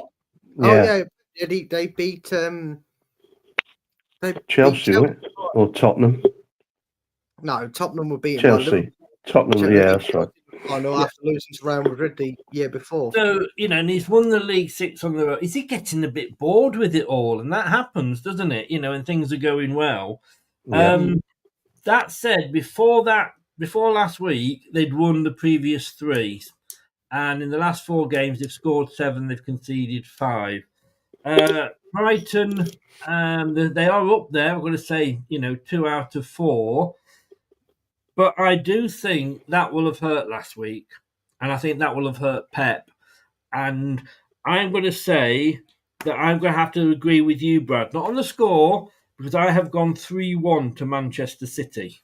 Yeah. They beat Chelsea, or Tottenham. No, Tottenham were beaten Chelsea. Tottenham, that's right. I know, after losing to Real Madrid the year before. So, and he's won the League 6 on the road. Is he getting a bit bored with it all? And that happens, doesn't it? And things are going well. Yeah. That said, before last week, they'd won the previous 3. And in the last 4 games, they've scored 7, they've conceded 5. Brighton, they are up there. I'm going to say, 2 out of 4. But I do think that will have hurt last week. And I think that will have hurt Pep. And I'm going to say that I'm going to have to agree with you, Brad. Not on the score, because I have gone 3-1 to Manchester City.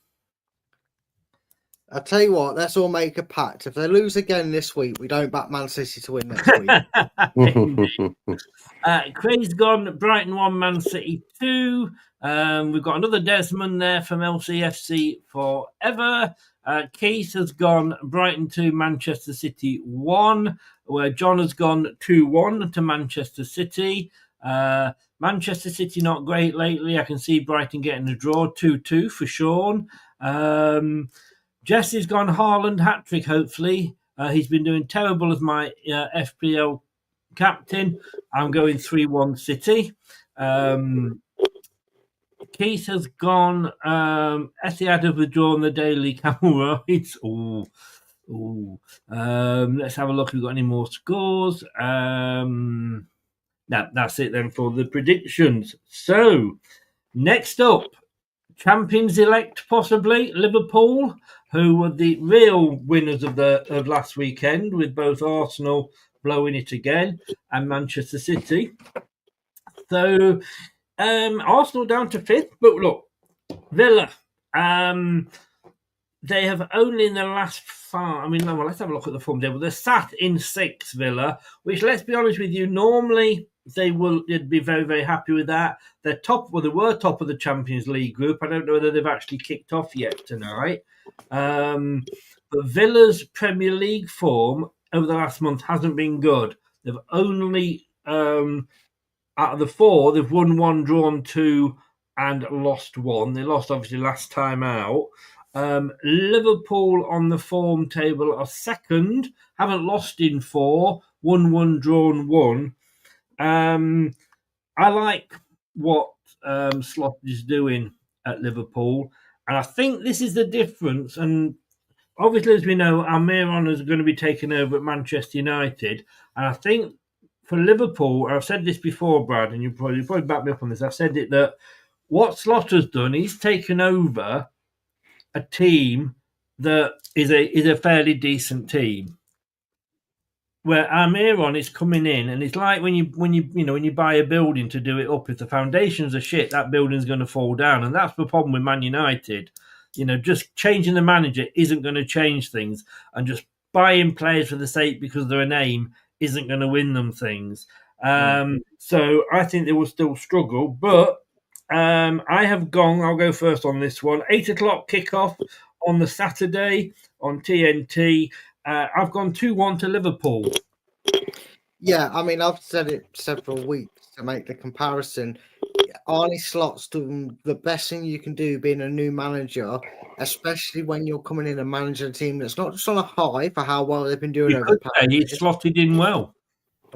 I'll tell you what, let's all make a pact. If they lose again this week, we don't back Man City to win next week. Craig's gone, Brighton 1, Man City 2. We've got another Desmond there from LCFC forever. Keith has gone Brighton 2, Manchester City 1, where John has gone 2-1 to Manchester City. Manchester City not great lately. I can see Brighton getting a draw, 2-2 for Sean. Jesse's gone Haaland hat-trick, hopefully. He's been doing terrible as my FPL captain. I'm going 3-1 City. Keith has gone Etihad have withdrawn the daily camel rights. Let's have a look if we've got any more scores. No, that's it then for the predictions. So, next up, champions elect possibly, Liverpool. who were the real winners of last weekend, with both Arsenal blowing it again and Manchester City. So Arsenal down to 5th, but look, Villa. They have only in the last 5. I mean, well, let's have a look at the form table. They're sat in 6th, Villa, which, let's be honest with you, normally they'd be very, very happy with that. They're top. Well, they were top of the Champions League group. I don't know whether they've actually kicked off yet tonight. But Villa's Premier League form over the last month hasn't been good. They've only out of the 4, they've won 1, drawn 2, and lost 1. They lost obviously last time out. Liverpool on the form table are 2nd, haven't lost in 4, won 1, drawn 1. I like what Slot is doing at Liverpool, and I think this is the difference. And obviously, as we know, Almiron is going to be taken over at Manchester United, and I think for Liverpool, I've said this before, Brad, and you probably back me up on this. I've said it that what Slot has done, he's taken over a team that is a fairly decent team, where Almiron is coming in, and it's like when you buy a building to do it up. If the foundations are shit, that building's going to fall down, and that's the problem with Man United. Just changing the manager isn't going to change things, and just buying players for the sake because they're a name isn't going to win them things. So I think they will still struggle, but I'll go first on this one. 8 o'clock kickoff on the Saturday on TNT. I've gone 2-1 to Liverpool. Yeah, I mean, I've said it several weeks to make the comparison. Arne Slot's doing the best thing you can do being a new manager, especially when you're coming in and managing a team that's not just on a high for how well they've been doing over the past. He slotted in well.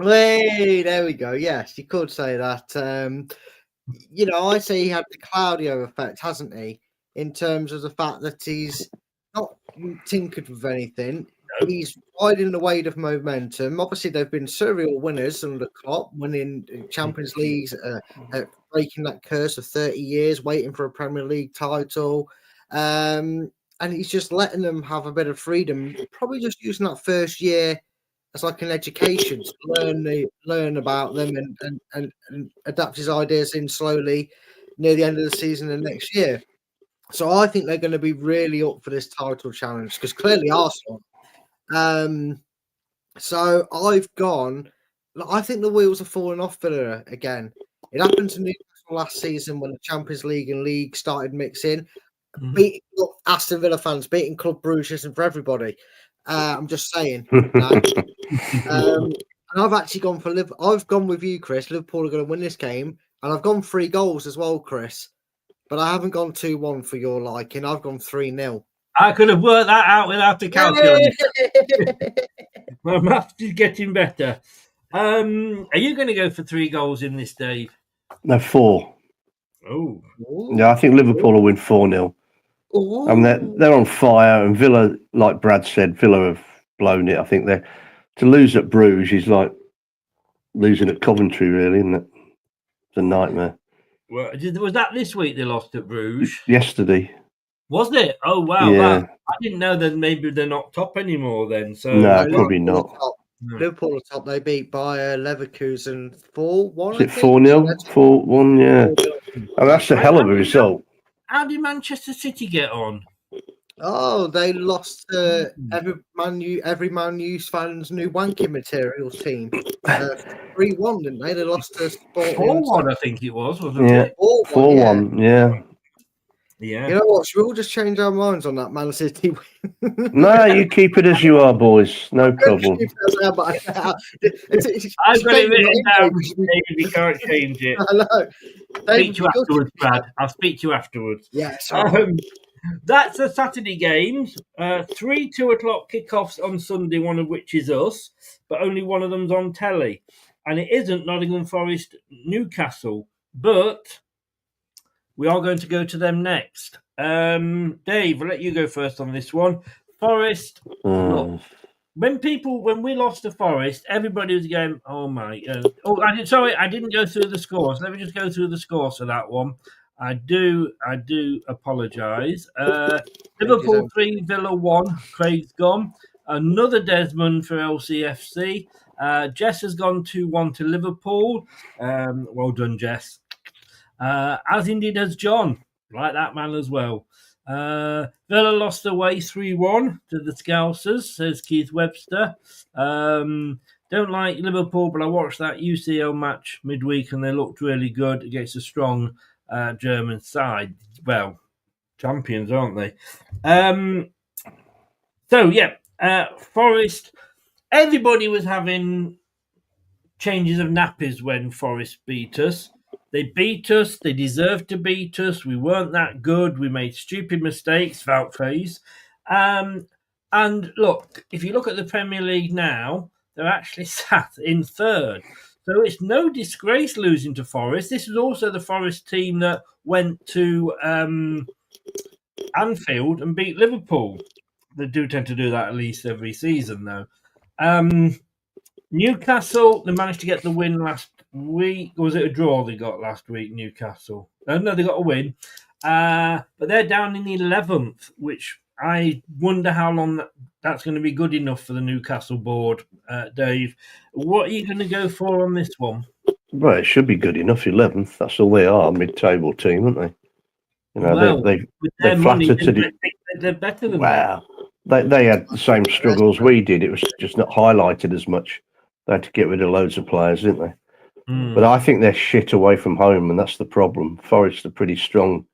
Hey, there we go. Yes, you could say that. I say he had the Claudio effect, hasn't he? In terms of the fact that he's not tinkered with anything. He's riding the wave of momentum. Obviously, they've been serial winners under Klopp, winning Champions Leagues, breaking that curse of 30 years, waiting for a Premier League title. And he's just letting them have a bit of freedom, probably just using that first year as like an education to learn about them and adapt his ideas in slowly near the end of the season and next year. So I think they're going to be really up for this title challenge because clearly Arsenal. So I've gone. I think the wheels are falling off Villa again. It happened to Newcastle last season when the Champions League and League started mixing. Beating Aston Villa fans, beating Club Brugge isn't for everybody. I'm just saying. And I've actually gone for Liverpool. I've gone with you, Chris. Liverpool are going to win this game, and I've gone 3 goals as well, Chris. But I haven't gone 2-1 for your liking. I've gone 3-0. I could have worked that out without the calculator. My maths is getting better. Are you going to go for 3 goals in this, Dave? No, 4. Oh, yeah, I think Liverpool will win 4-0. And they're on fire, and Villa, like Brad said, Villa have blown it. I think to lose at Bruges is like losing at Coventry, really, isn't it? It's a nightmare. Well, was that this week they lost at Bruges? Yesterday. Wasn't it? Oh, wow. Yeah. I didn't know that maybe they're not top anymore then. So no, probably not. Liverpool are top. They beat Bayer Leverkusen 4-1. Is it 4-0? 4-1, yeah. Oh, that's a hell of a result. How did Manchester City get on? Oh, they lost every Man U fans' new wanking materials team. 3-1, didn't they? They lost to Sporting. 4-1, I think it was, wasn't it? 4-1, yeah. Yeah. You know what? Should we all just change our minds on that Man City win? No, you keep it as you are, boys. No problem. I've got it written down. You can't change it. I know. Speak to you afterwards, Brad. I'll speak to you afterwards. Yeah. That's the Saturday games. 3 2:00 kickoffs on Sunday, one of which is us, but only one of them's on telly. And it isn't Nottingham Forest Newcastle, but we are going to go to them next. Dave, I'll let you go first on this one. Forest. Look, when we lost to Forest, everybody was going, oh my. I didn't go through the scores. Let me just go through the scores for that one. I do apologise. Liverpool 3, Villa 1. Craig's gone. Another Desmond for LCFC. Jess has gone 2-1 to Liverpool. Well done, Jess. As indeed has John. Like that man as well. Villa lost away 3-1 to the Scousers, says Keith Webster. Don't like Liverpool, but I watched that UCL match midweek and they looked really good against a strong German side. Well, champions, aren't they? Forest. Everybody was having changes of nappies when Forest beat us. They beat us. They deserved to beat us. We weren't that good. We made stupid mistakes, Vout phase. And look, if you look at the Premier League now, they're actually sat in third. So it's no disgrace losing to Forest. This is also the Forest team that went to Anfield and beat Liverpool. They do tend to do that at least every season, though. Newcastle, they managed to get the win last week. Or was it a draw they got last week, Newcastle? No, they got a win. But they're down in 11th, which I wonder how long that's going to be good enough for the Newcastle board. Dave, what are you going to go for on this one? Well, it should be good enough. 11th. That's all they are. Mid-table team, aren't they? You know, well, they're flattered to the. They're better than wow. They had the same struggles we did. It was just not highlighted as much. They had to get rid of loads of players, didn't they? But I think they're shit away from home, and that's the problem. Forest are pretty strong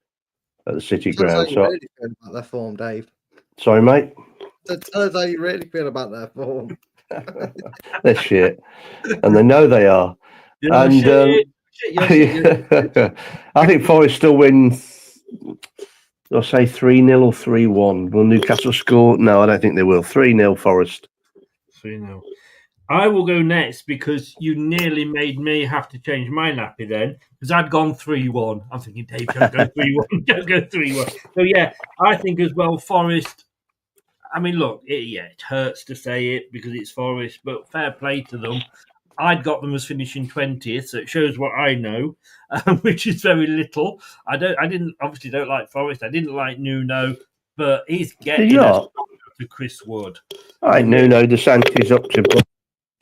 at the City ground. Tell us how you really feel about their form, Dave. Sorry, mate. So tell us how you really feel about their form. They're shit, and they know they are. I think Forest still win. I'll say 3-0 or 3-1. Will Newcastle score? No, I don't think they will. 3-0 Forest. 3-0. I will go next because you nearly made me have to change my nappy then because I'd gone 3-1. I'm thinking, Dave, don't go 3-1. Don't go 3-1. So, yeah, I think as well, Forest. I mean, look, it hurts to say it because it's Forest, but fair play to them. I'd got them as finishing 20th, so it shows what I know, which is very little. I obviously don't like Forest. I didn't like Nuno, but he's getting to Chris Wood. I Nuno DeSantis up to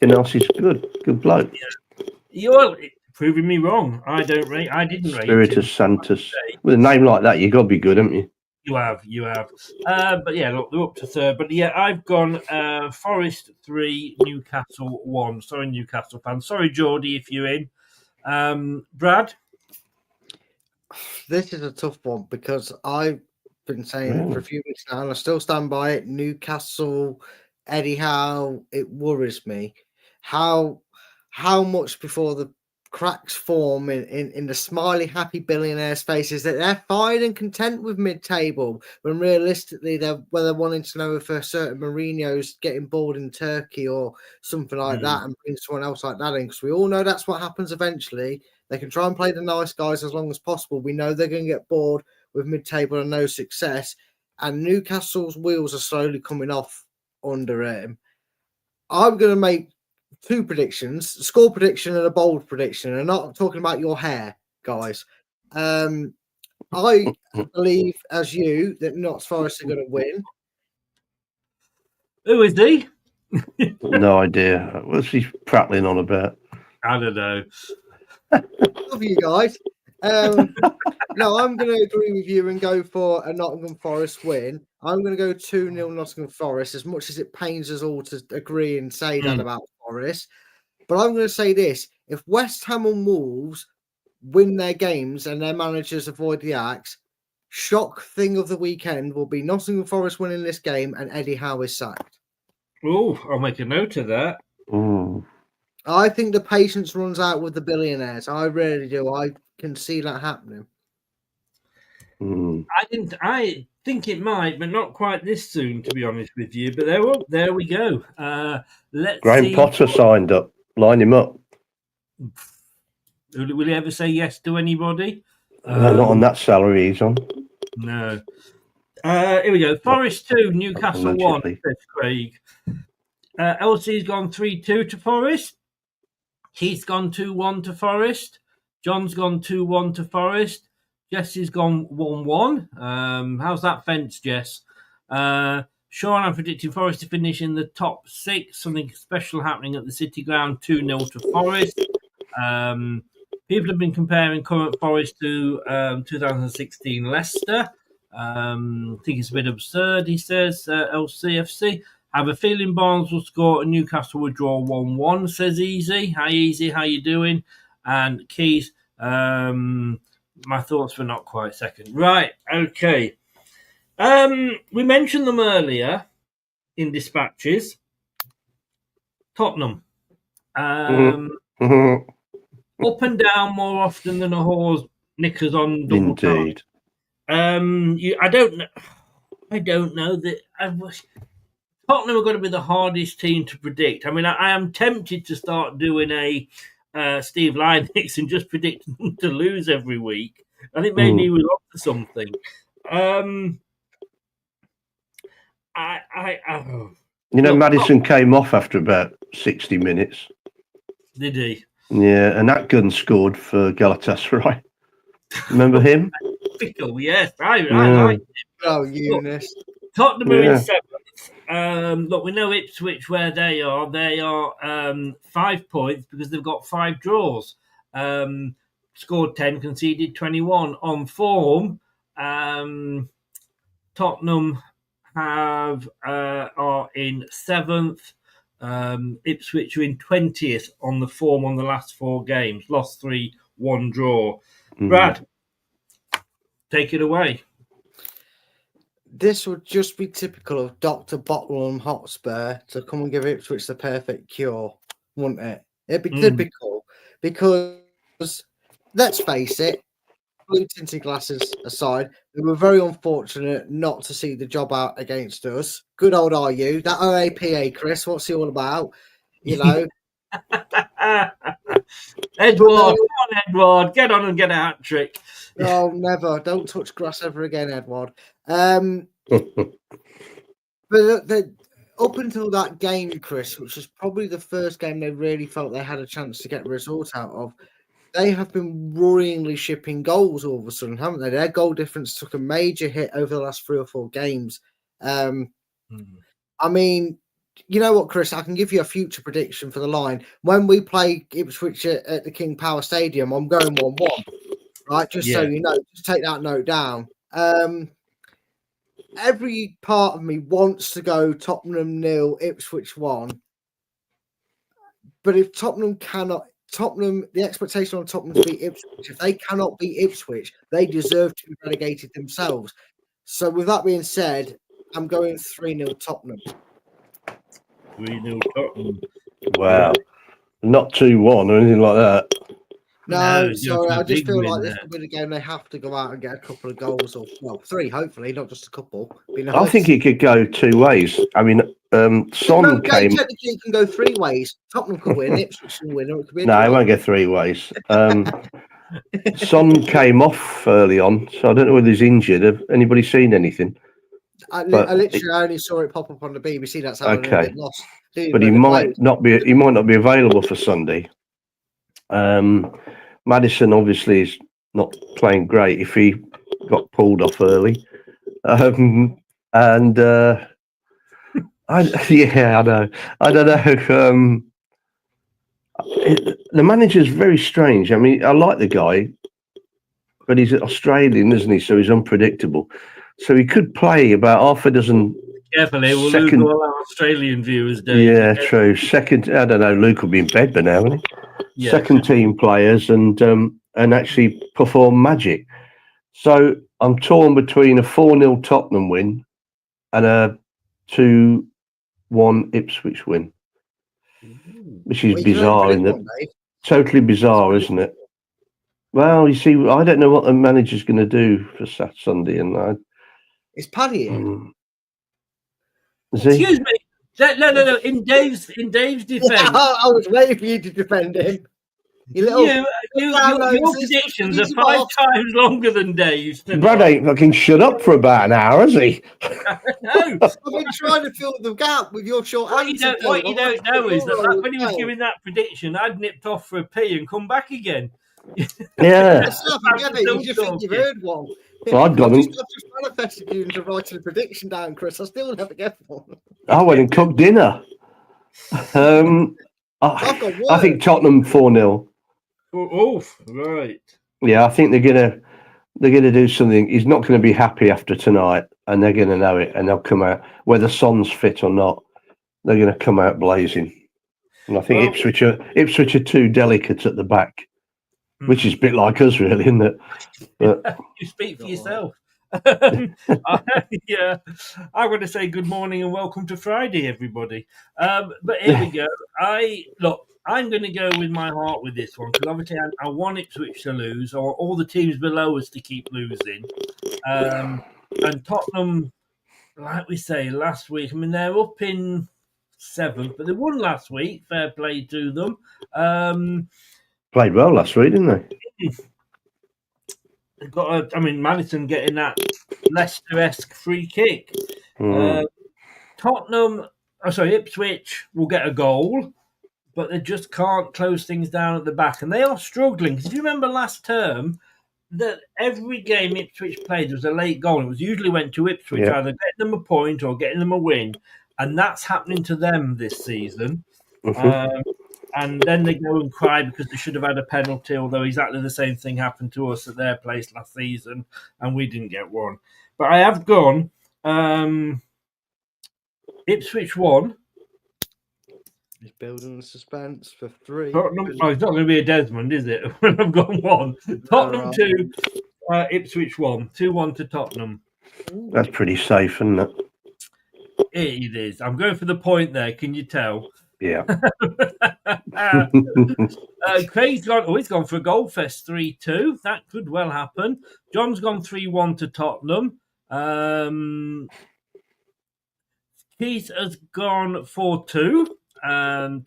everything else is good bloke. Yeah. You're proving me wrong. I didn't rate Spiritus Santos. With a name like that, you got to be good, haven't you? You have. But yeah, look, they're up to third. But yeah, I've gone Forest 3, Newcastle 1. Sorry, Newcastle fans. Sorry, Geordie, if you're in. Brad? This is a tough one because I've been saying it for a few weeks now and I still stand by it. Newcastle, Eddie Howe, it worries me. How much before the cracks form in the smiley, happy billionaires' faces that they're fine and content with mid-table when realistically they're wanting to know if a certain Mourinho's getting bored in Turkey or something like that and bring someone else like that in because we all know that's what happens eventually. They can try and play the nice guys as long as possible. We know they're going to get bored with mid-table and no success, and Newcastle's wheels are slowly coming off under him. I'm going to make 2 predictions, a score prediction and a bold prediction. And I'm not talking about your hair, guys. I believe, as you, that Notts Forest are going to win. Who is he? No idea. What's he prattling on about? I don't know. Love you guys. No, I'm going to agree with you and go for a Nottingham Forest win. I'm going to go 2-0 Nottingham Forest, as much as it pains us all to agree and say that about Forest. But I'm going to say this. If West Ham and Wolves win their games and their managers avoid the axe, shock thing of the weekend will be Nottingham Forest winning this game and Eddie Howe is sacked. Oh, I'll make a note of that. Ooh. I think the patience runs out with the billionaires. I really do. I can see that happening. I think it might, but not quite this soon, to be honest with you. But there we go. Let's Graham see. Potter signed up. Line him up. Will he ever say yes to anybody? No, not on that salary he's on. No. Here we go. Forest 2, Newcastle 1, says Craig. LC's gone 3-2 to Forest. Keith's gone 2-1 to Forest. John's gone 2-1 to Forest. Jesse's gone 1-1. How's that fence, Jess? Sean, I'm predicting Forest to finish in the top 6. Something special happening at the City Ground, 2-0 to Forest. People have been comparing current Forest to 2016 Leicester. I think it's a bit absurd, he says, LCFC. I have a feeling Barnes will score and Newcastle will draw 1-1, says Easy. Hi, Easy. How you doing? And Keith, my thoughts were not quite second. Right, okay. We mentioned them earlier in dispatches. Tottenham. Up and down more often than a horse knickers on double time. Indeed. I don't know that. Tottenham are going to be the hardest team to predict. I mean, I am tempted to start doing a Steve Linux and just predict them to lose every week. I think maybe he was up to something. Maddison came off after about 60 minutes. Did he? Yeah, and Atgun scored for Galatasaray. Remember him? Fickle, yes. I like him. Oh, Eunice. Tottenham are in 7th. Look, we know Ipswich where they are. They are 5 points because they've got 5 draws. Scored 10, conceded 21. On form, Tottenham are in 7th. Ipswich are in 20th on the form on the last 4 games. Lost 3, 1 draw. Brad, take it away. This would just be typical of Dr. Bottleham Hotspur to come and give Ipswich the perfect cure, wouldn't it? It'd be typical because, let's face it, blue tinted glasses aside, we were very unfortunate not to see the job out against us. Good old RU. That OAPA, Chris, what's he all about? You know? Edward, come on, Edward, get on and get a hat trick. Oh, never. Don't touch grass ever again, Edward. But up until that game, Chris, which was probably the first game they really felt they had a chance to get a result out of, they have been worryingly shipping goals all of a sudden, haven't they? Their goal difference took a major hit over the last 3 or 4 games. I mean, you know what, Chris? I can give you a future prediction for the line. When we play Ipswich at the King Power Stadium, I'm going 1-1. Right, just so you know, just take that note down. Every part of me wants to go Tottenham 0, Ipswich 1. But if Tottenham, the expectation on Tottenham to beat Ipswich, if they cannot beat Ipswich, they deserve to be relegated themselves. So with that being said, I'm going 3-0 Tottenham. 3-0 Tottenham. Wow. Not 2-1 or anything like that. No, sorry, I just feel like this will be the game they have to go out and get a couple of goals, or 3, hopefully, not just a couple. Nice. I think it could go 2 ways. I mean, Son came. Technically, it can go 3 ways. Tottenham could win, Ipswich can win, or it could be. No, it won't go 3 ways. Son came off early on, so I don't know whether he's injured. Have anybody seen anything? I literally only saw it pop up on the BBC. That's how I got lost. But he might not be. He might not be available for Sunday. Maddison obviously is not playing great if he got pulled off early. I know. I don't know. The manager's very strange. I mean, I like the guy, but he's Australian, isn't he? So he's unpredictable. So he could play about half a dozen. Carefully, we'll lose all our Australian viewers. Yeah, true. Second, I don't know. Luke will be in bed by now, won't he? Yeah, second team players and actually perform magic. So I'm torn between a 4-0 Tottenham win and a 2-1 Ipswich win, which is bizarre, isn't it? Totally bizarre, isn't it? Well, you see, I don't know what the manager's going to do for Sunday, and is Paddy in? Excuse me. No. In Dave's defence, I was waiting for you to defend him. Your predictions are 5 times longer than Dave's. Brad ain't fucking shut up for about an hour, has he? No. I've been trying to fill the gap with your short answer. What you don't know is that when he was giving that prediction, I'd nipped off for a pee and come back again. Yeah. It's not together. You just think you've heard one. Well, I'd gone I've and, just manifested you into writing a prediction down, Chris. I still never get one. I went and cooked dinner. I've got I think work. Tottenham 4-0. Oh, right. Yeah, I think they're gonna do something. He's not going to be happy after tonight, and they're going to know it, and they'll come out whether Son's fit or not. They're going to come out blazing. And I think Well- Ipswich are too delicate at the back, which is a bit like us, really, isn't it? But You speak for yourself. Yeah, I'm going to say good morning and welcome to Friday, everybody. But here we go. I'm going to go with my heart with this one because obviously I want Ipswich to lose, or all the teams below us to keep losing. And Tottenham, like we say last week, I mean they're up in 7th, but they won last week. Fair play to them. played well last week, didn't they? Madison getting that Leicester-esque free kick. Ipswich will get a goal, but they just can't close things down at the back, and they are struggling. Because if you remember last term, that every game Ipswich played was a late goal. It was usually went to Ipswich, either getting them a point or getting them a win, and that's happening to them this season. And then they go and cry because they should have had a penalty, although exactly the same thing happened to us at their place last season, and we didn't get one. But I have gone Ipswich 1. He's building the suspense for 3. Tottenham, it's not going to be a Desmond, is it? When I've gone 1. Tottenham 2, Ipswich 1. 2-1 to Tottenham. That's pretty safe, isn't it? It is. I'm going for the point there. Can you tell? Yeah. Craig's gone. He's gone for a goal fest 3-2. That could well happen. John's gone 3-1 to Tottenham. Keith has gone 4-2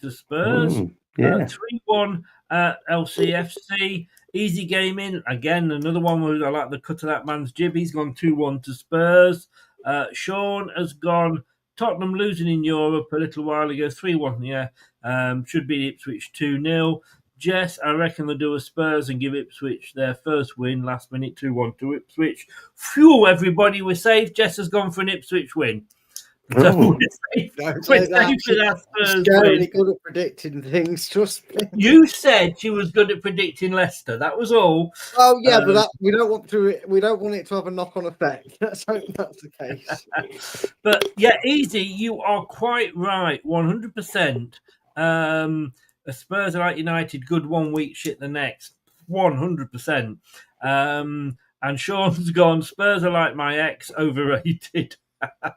to Spurs. 3-1 LCFC. Easy gaming. Again, another one where I like the cut of that man's jib. He's gone 2-1 to Spurs. Sean has gone Tottenham losing in Europe a little while ago, 3-1, should be Ipswich 2-0. Jess, I reckon they'll do a Spurs and give Ipswich their first win last minute, 2-1 to Ipswich. Phew, everybody, we're safe. Jess has gone for an Ipswich win. So we're safe for that Spurs win. Good at predicting things, trust me. You said she was good at predicting Leicester. That was all. Oh yeah, but we don't want it to have a knock-on effect. Let's hope that's the case. But yeah, easy. You are quite right, 100%. Spurs are like United, good 1 week, shit the next, 100%. And Sean's gone. Spurs are like my ex, overrated. I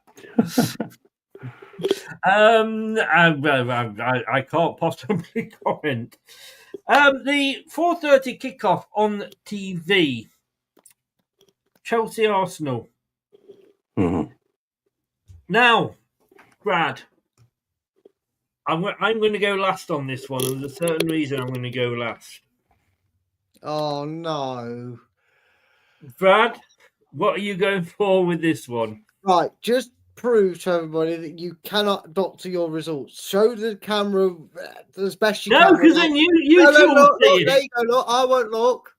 can't possibly comment. The 4:30 kickoff on TV. Chelsea Arsenal. Now, Brad, I'm going to go last on this one. There's a certain reason I'm going to go last. Oh no, Brad, what are you going for with this one? Right, just prove to everybody that you cannot doctor your results. Show the camera as best you can. No, because then you look, there you go. Look, I won't look.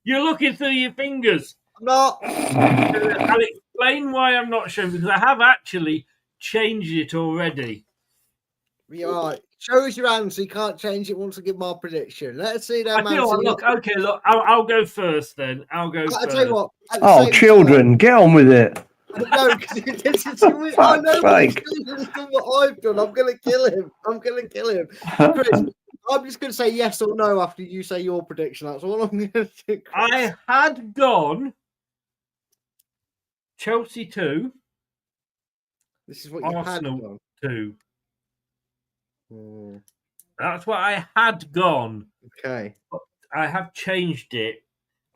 You're looking through your fingers. I'm not. I'll explain why I'm not showing, because I have actually changed it already. Right. Show us your hand so you can't change it once I give my prediction. Let's see that man. Look, I'll go first then. I'll go first. I'll tell you what. Oh, children, get on with it. No, because I know what I've done. I'm going to kill him. Chris, I'm just going to say yes or no after you say your prediction. That's all I'm going to do. I had gone Chelsea 2. This is what you Arsenal had 2. That's what I had gone. Okay. But I have changed it.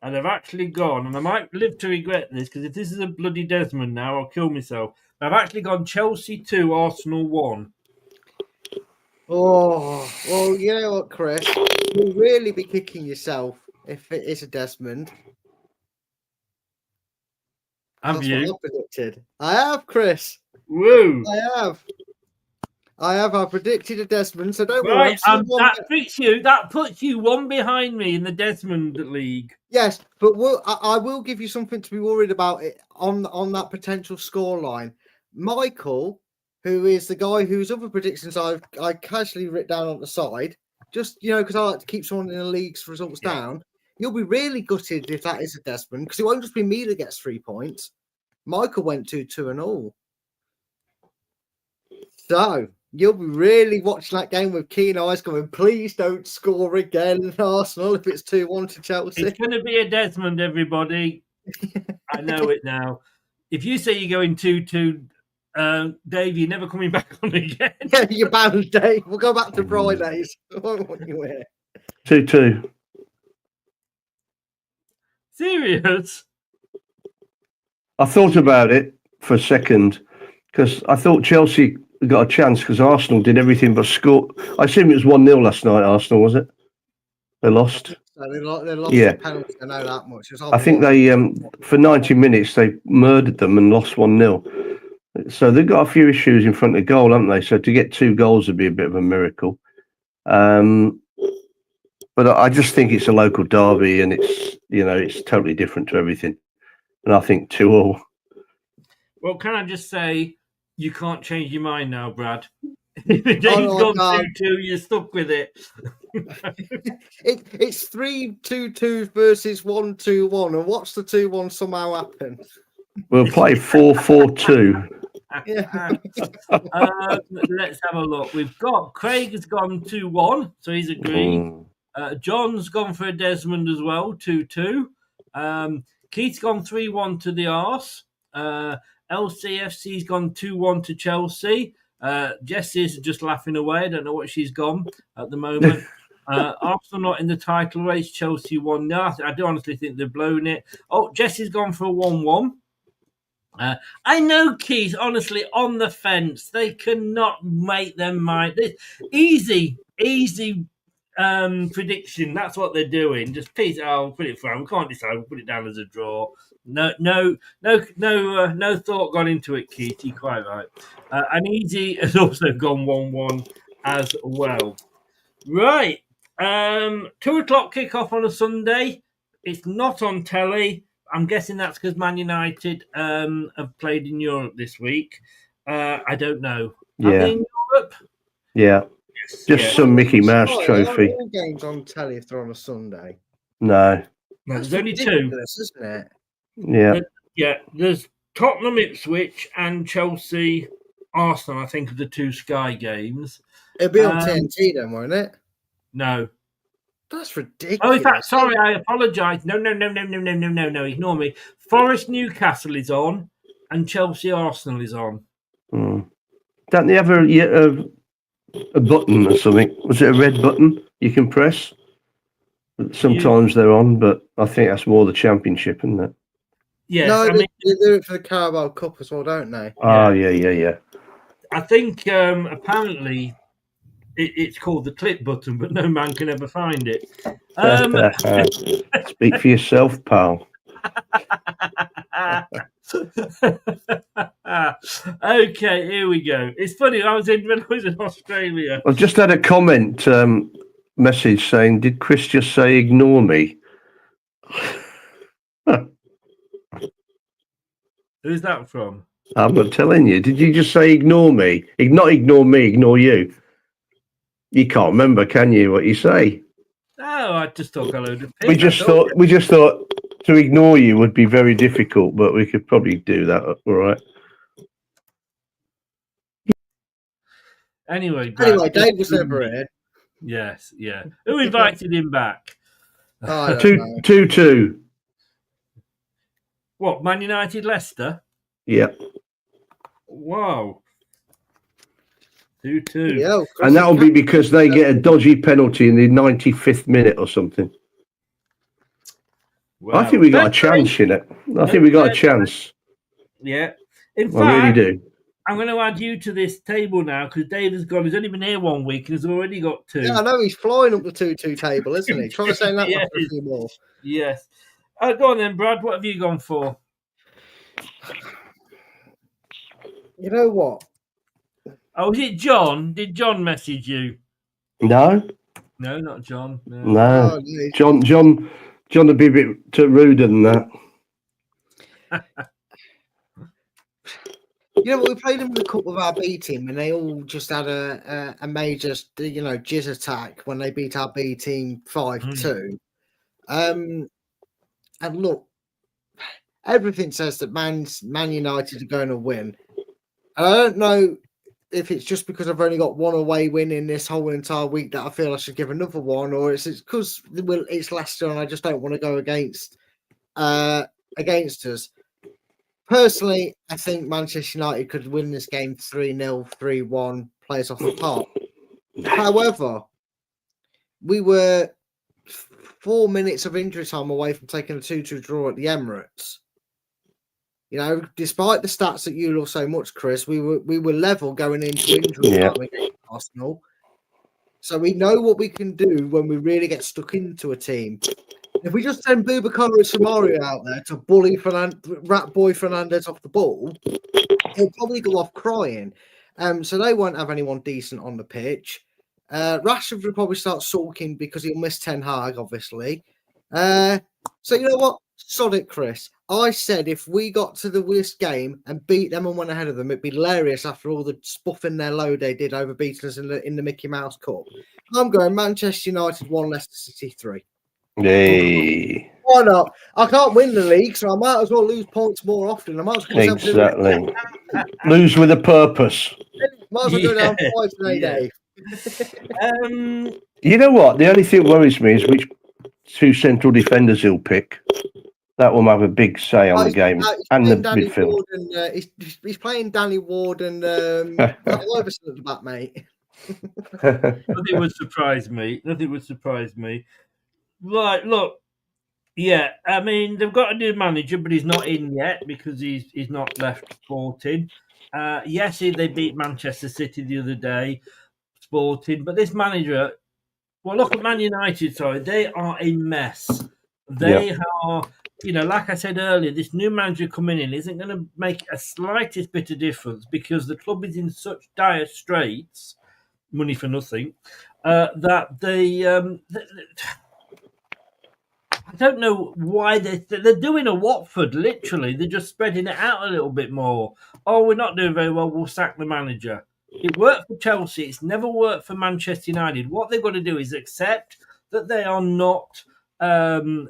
And I've actually gone, and I might live to regret this, because if this is a bloody Desmond now, I'll kill myself. I've actually gone Chelsea 2, Arsenal 1. Oh, well, you know what, Chris? You'll really be kicking yourself if it is a Desmond. Have you? What I predicted. I have, Chris. Woo! I have. I have. I predicted a Desmond, so don't worry. Right, I'm still that puts you one behind me in the Desmond League. Yes, but I will give you something to be worried about it on that potential scoreline. Michael, who is the guy whose other predictions I casually written down on the side, just because I like to keep someone in the league's results down. You'll be really gutted if that is a Desmond, because it won't just be me that gets 3 points. Michael went 2-2 and all. So you'll be really watching that game with keen eyes going, please don't score again, Arsenal, if it's 2-1 to Chelsea. It's going to be a Desmond, everybody. I know it now. If you say you're going 2-2, Dave, you're never coming back on again. Yeah, you're banned, Dave. We'll go back to Fridays. I won't want you here. 2-2. Serious? I thought about it for a second because I thought Chelsea got a chance because Arsenal did everything but score. I assume it was 1-0 last night, Arsenal, was it? They lost? So they lost Yeah. the penalty. I know that much. I think they, for 90 minutes, they murdered them and lost 1-0. So they've got a few issues in front of goal, haven't they? So to get 2 goals would be a bit of a miracle. But I just think it's a local derby and it's totally different to everything. And I think 2-2. Well, can I just say, you can't change your mind now, Brad. Dave's gone 2-2, you're stuck with it. It's 3-2-2 versus 1-2-1. And watch the 2-1 somehow happen. We'll play 4-4-2. Let's have a look. We've got Craig has gone 2-1, so he's agreed. John's gone for a Desmond as well, 2-2. Keith's gone 3-1 to the Arse. LCFC's gone 2-1 to Chelsea. Jessie's just laughing away. I don't know what she's gone at the moment. Arsenal not in the title race. Chelsea 1-0. I do honestly think they've blown it. Oh, Jessie's gone for a 1-1. I know Keith, honestly, on the fence. They cannot make their mind. Easy prediction. That's what they're doing. Just please, I'll put it for. We can't decide. We'll put it down as a draw. No thought gone into it, Keith. You're quite right. And Easy has also gone 1-1 as well. Right. 2:00 kickoff on a Sunday. It's not on telly. I'm guessing that's because Man United have played in Europe this week. I don't know. Yeah. Are they in Europe? Yeah. Just some Mickey Mouse trophy. All games on telly if they're on a Sunday. No. There's only 2. Isn't it? Yeah. Yeah. There's Tottenham, Ipswich, and Chelsea, Arsenal. I think are the 2 Sky games. It'll be on TNT then, won't it? No. That's ridiculous. Oh, in fact, sorry, I apologise. No. Ignore me. Forest Newcastle is on, and Chelsea Arsenal is on. Don't they have a button or something? Was it a red button you can press? Sometimes they're on, but I think that's more the Championship, isn't it? Yes, no, they do it for the Carabao Cup as well, don't they? Oh, yeah. I think apparently it's called the click button, but no man can ever find it. Speak for yourself, pal. Okay, here we go. It's funny. When I was in Australia. I've just had a comment message saying, "Did Chris just say ignore me?" Who's that from? I'm not telling you. Did you just say ignore me? Not ignore me, ignore you. You can't remember, can you? What you say? Oh, I just talk a load of piss. We just thought to ignore you would be very difficult, but we could probably do that. All right. Anyway, Dave was never here. Yes, yeah. Who invited him back? 2-2. What, Man United, Leicester? Yeah. Wow. 2-2. Yeah, and that'll be because they get a dodgy penalty in the 95th minute or something. Wow. I think we got a chance in it. I think we got a chance. Yeah. In fact, I really do. I'm going to add you to this table now because Dave has gone. He's only been here 1 week and has already got 2. Yeah, I know he's flying up the 2-2 table, isn't he? Trying to say that Yes. for a few more. Yes. Go on then, Brad. What have you gone for? You know what? Oh, was it John? Did John message you? No, No, not John. No. no. Oh, John would be a bit ruder than that. You know, we played them in the cup with our B team, and they all just had a major, jizz attack when they beat our B team 5-2. And look, everything says that Man United are going to win. And I don't know if it's just because I've only got one away win in this whole entire week that I feel I should give another one, or it's because it's Leicester and I just don't want to go against us. Personally, I think Manchester United could win this game 3-0, 3-1, players off the park. However, we were 4 minutes of injury time away from taking a 2-2 draw at the Emirates. You know, despite the stats that you love so much, Chris, we were level going into injury time against Arsenal. So we know what we can do when we really get stuck into a team. If we just send Boubacar Samaria out there to bully Rat Boy Fernandez off the ball, he'll probably go off crying. So they won't have anyone decent on the pitch. Rashford will probably start sulking because he'll miss Ten Hag, obviously. So you know what? Sod it, Chris. I said if we got to this game and beat them and went ahead of them, it'd be hilarious after all the spuffing their load they did over beating us in the Mickey Mouse Cup. I'm going Manchester United 1, Leicester City 3. Hey. Why not? I can't win the league, so I might as well lose points more often. I might as well Exactly. Lose with a purpose. Might as well go down twice in a day. You know what? The only thing that worries me is which two central defenders he'll pick. That will have a big say on the game and the midfield. He's playing Danny Ward and Iverson at the back, mate. Nothing would surprise me. Right, look. Yeah, I mean, they've got a new manager, but he's not in yet because he's not left Sporting. Yes, they beat Manchester City the other day, Sporting, but this manager, well, look at Man United, sorry, they are a mess. They are, like I said earlier, this new manager coming in isn't going to make a slightest bit of difference because the club is in such dire straits, money for nothing, that they... I don't know why they're doing a Watford, literally. They're just spreading it out a little bit more. Oh, we're not doing very well, we'll sack the manager. It worked for Chelsea. It's never worked for Manchester United. What they've got to do is accept that they are not the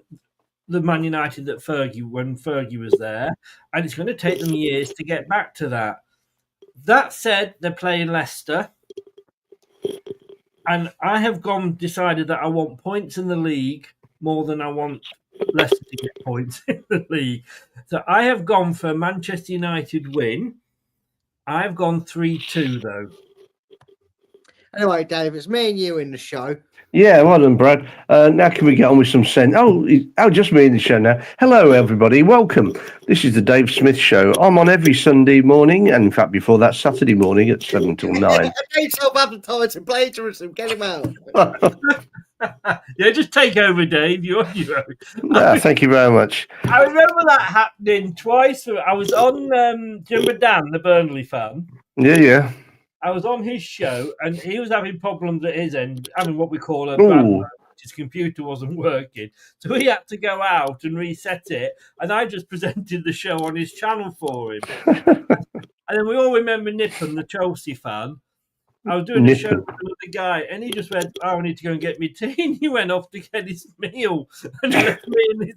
Man United that when Fergie was there. And it's going to take them years to get back to that. That said, they're playing Leicester. And I have decided that I want points in the league more than I want Leicester to get points in the league. So I have gone for a Manchester United win. I've gone 3-2, though. Anyway, Dave, it's me and you in the show. Yeah, well done, Brad. Now can we get on with some sense? Oh, just me in the show now. Hello, everybody. Welcome. This is the Dave Smith Show. I'm on every Sunday morning, and in fact, before that, Saturday morning at 7 till 9. Self-advertising plagiarism. Get him out. Yeah, just take over, Dave. You're on your own. No, thank you very much. I remember that happening twice. I was on Jim Dan, the Burnley fan. Yeah. I was on his show, and he was having problems at his end, having what we call a bad moment. His computer wasn't working. So he had to go out and reset it, and I just presented the show on his channel for him. And then we all remember Nippon, the Chelsea fan. I was doing a show with another guy, and he just went, I need to go and get me tea. And he went off to get his meal. And he left me and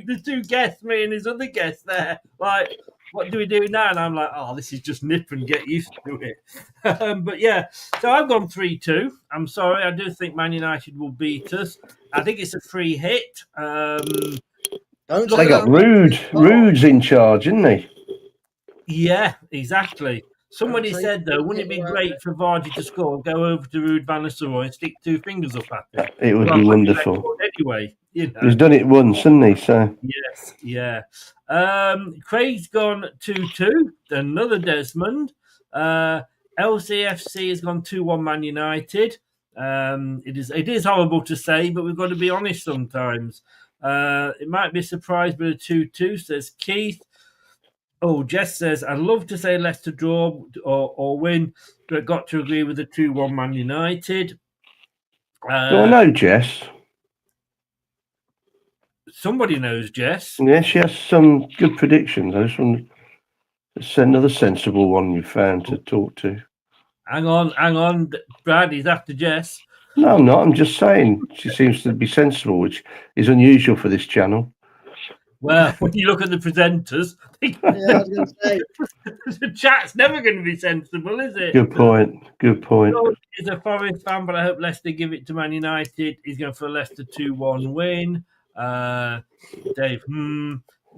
the two guests, me and his other guest there, like, what do we do now? And I'm like, this is just Nippon, get used to it. But yeah, so I've gone 3-2. I'm sorry, I do think Man United will beat us. I think it's a free hit. They got Rude's in charge, isn't he? Yeah, exactly. Somebody said, though, wouldn't it be great for Vardy to score, go over to Ruud van Nistelrooy and stick two fingers up at him? It would be wonderful. Anyway, He's done it once, hasn't he? So yes, yeah. Craig's gone 2-2. Another Desmond. LCFC has gone 2-1 Man United. It is horrible to say, but we've got to be honest sometimes. It might be a surprise, but a 2-2, says Keith. Oh, Jess says, I'd love to say Leicester draw or win, but got to agree with the 2-1 Man United. Do I know Jess? Somebody knows Jess. Yeah, she has some good predictions. I just want to another sensible one you found to talk to. Hang on, Brad, he's after Jess. No, I'm not. I'm just saying she seems to be sensible, which is unusual for this channel. Well, when you look at the presenters, Yeah, I was going to say. the chat's never going to be sensible, is it? Good point. George is a Forest fan, but I hope Leicester give it to Man United. He's going for a Leicester 2-1 win. Dave,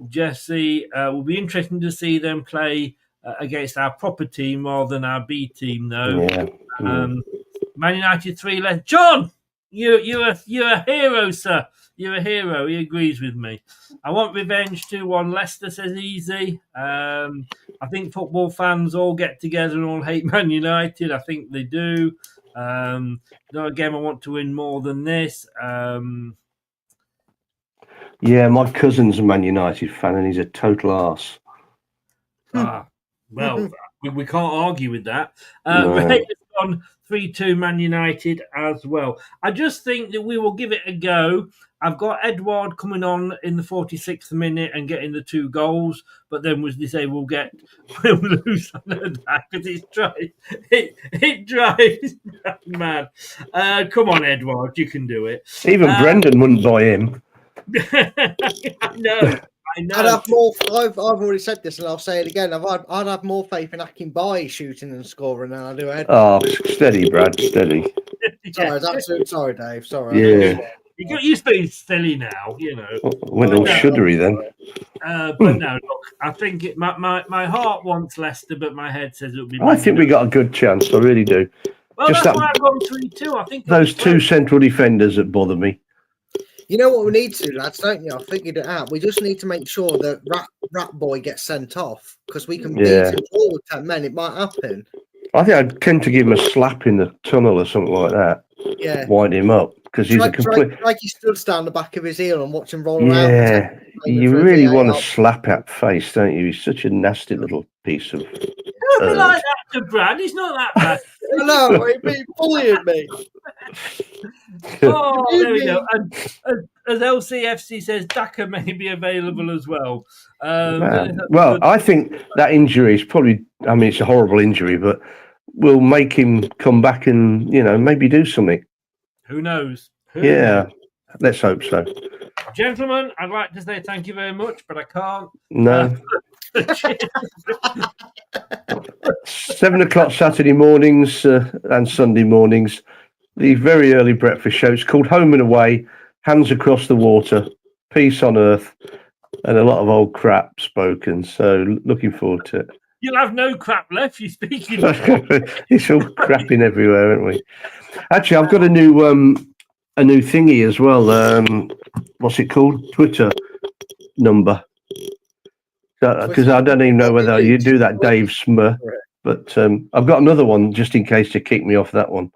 Jesse, will be interesting to see them play against our proper team rather than our B team, though. Yeah. Man United 3 less. John, you're a hero, sir. You're a hero. He agrees with me. I want revenge 2-1. Leicester, says Easy. I think football fans all get together and all hate Man United. I think they do. No game I want to win more than this. Yeah, my cousin's a Man United fan and he's a total arse. Well, we can't argue with that. No. Raiders on 3-2 Man United as well. I just think that we will give it a go. I've got Edouard coming on in the 46th minute and getting the 2 goals, but then as they say, we'll lose on that because it drives mad. Come on, Edouard, you can do it. Even Brendan wouldn't buy him. I know. I'd have more. I've already said this, and I'll say it again. I'd have more faith in Akinbaye shooting and scoring than I do Ed. Oh, steady, Brad, steady. Sorry, sorry, Dave. Sorry. Yeah. You got used to being silly now, you know. Went all shuddery then. But no, look, I think my heart wants Leicester, but my head says it would be. I think we got a good chance. I really do. Well, just that's why I've gone 3-2. I think those 2 central defenders that bother me. You know what we need to, lads, don't you? I figured it out. We just need to make sure that Rat Boy gets sent off because we can beat him all with 10 men. It might happen. I think I'd tend to give him a slap in the tunnel or something like that. Yeah. Wind him up because he's a complete. Like he stood down the back of his heel and watch him roll around. Yeah. You really want to slap that face, don't you? He's such a nasty little piece of. Don't be like that to Brad. He's not that bad. No, he'd be bullying me. Oh, there we go. And as LCFC says, Daka may be available as well. Well, I think that injury is probably. I mean, it's a horrible injury, but will make him come back and maybe do something. Who knows? Let's hope so. Gentlemen, I'd like to say thank you very much, but I can't. No. 7 o'clock Saturday mornings and Sunday mornings. The very early breakfast show. It's called Home and Away, Hands Across the Water, Peace on Earth, and a lot of old crap spoken. So looking forward to it. You'll have no crap left. You're speaking. It's all crapping everywhere, aren't we? Actually, I've got a new thingy as well. What's it called? Twitter number. Because I don't even know whether you do that, Dave Smur. But I've got another one just in case to kick me off that one.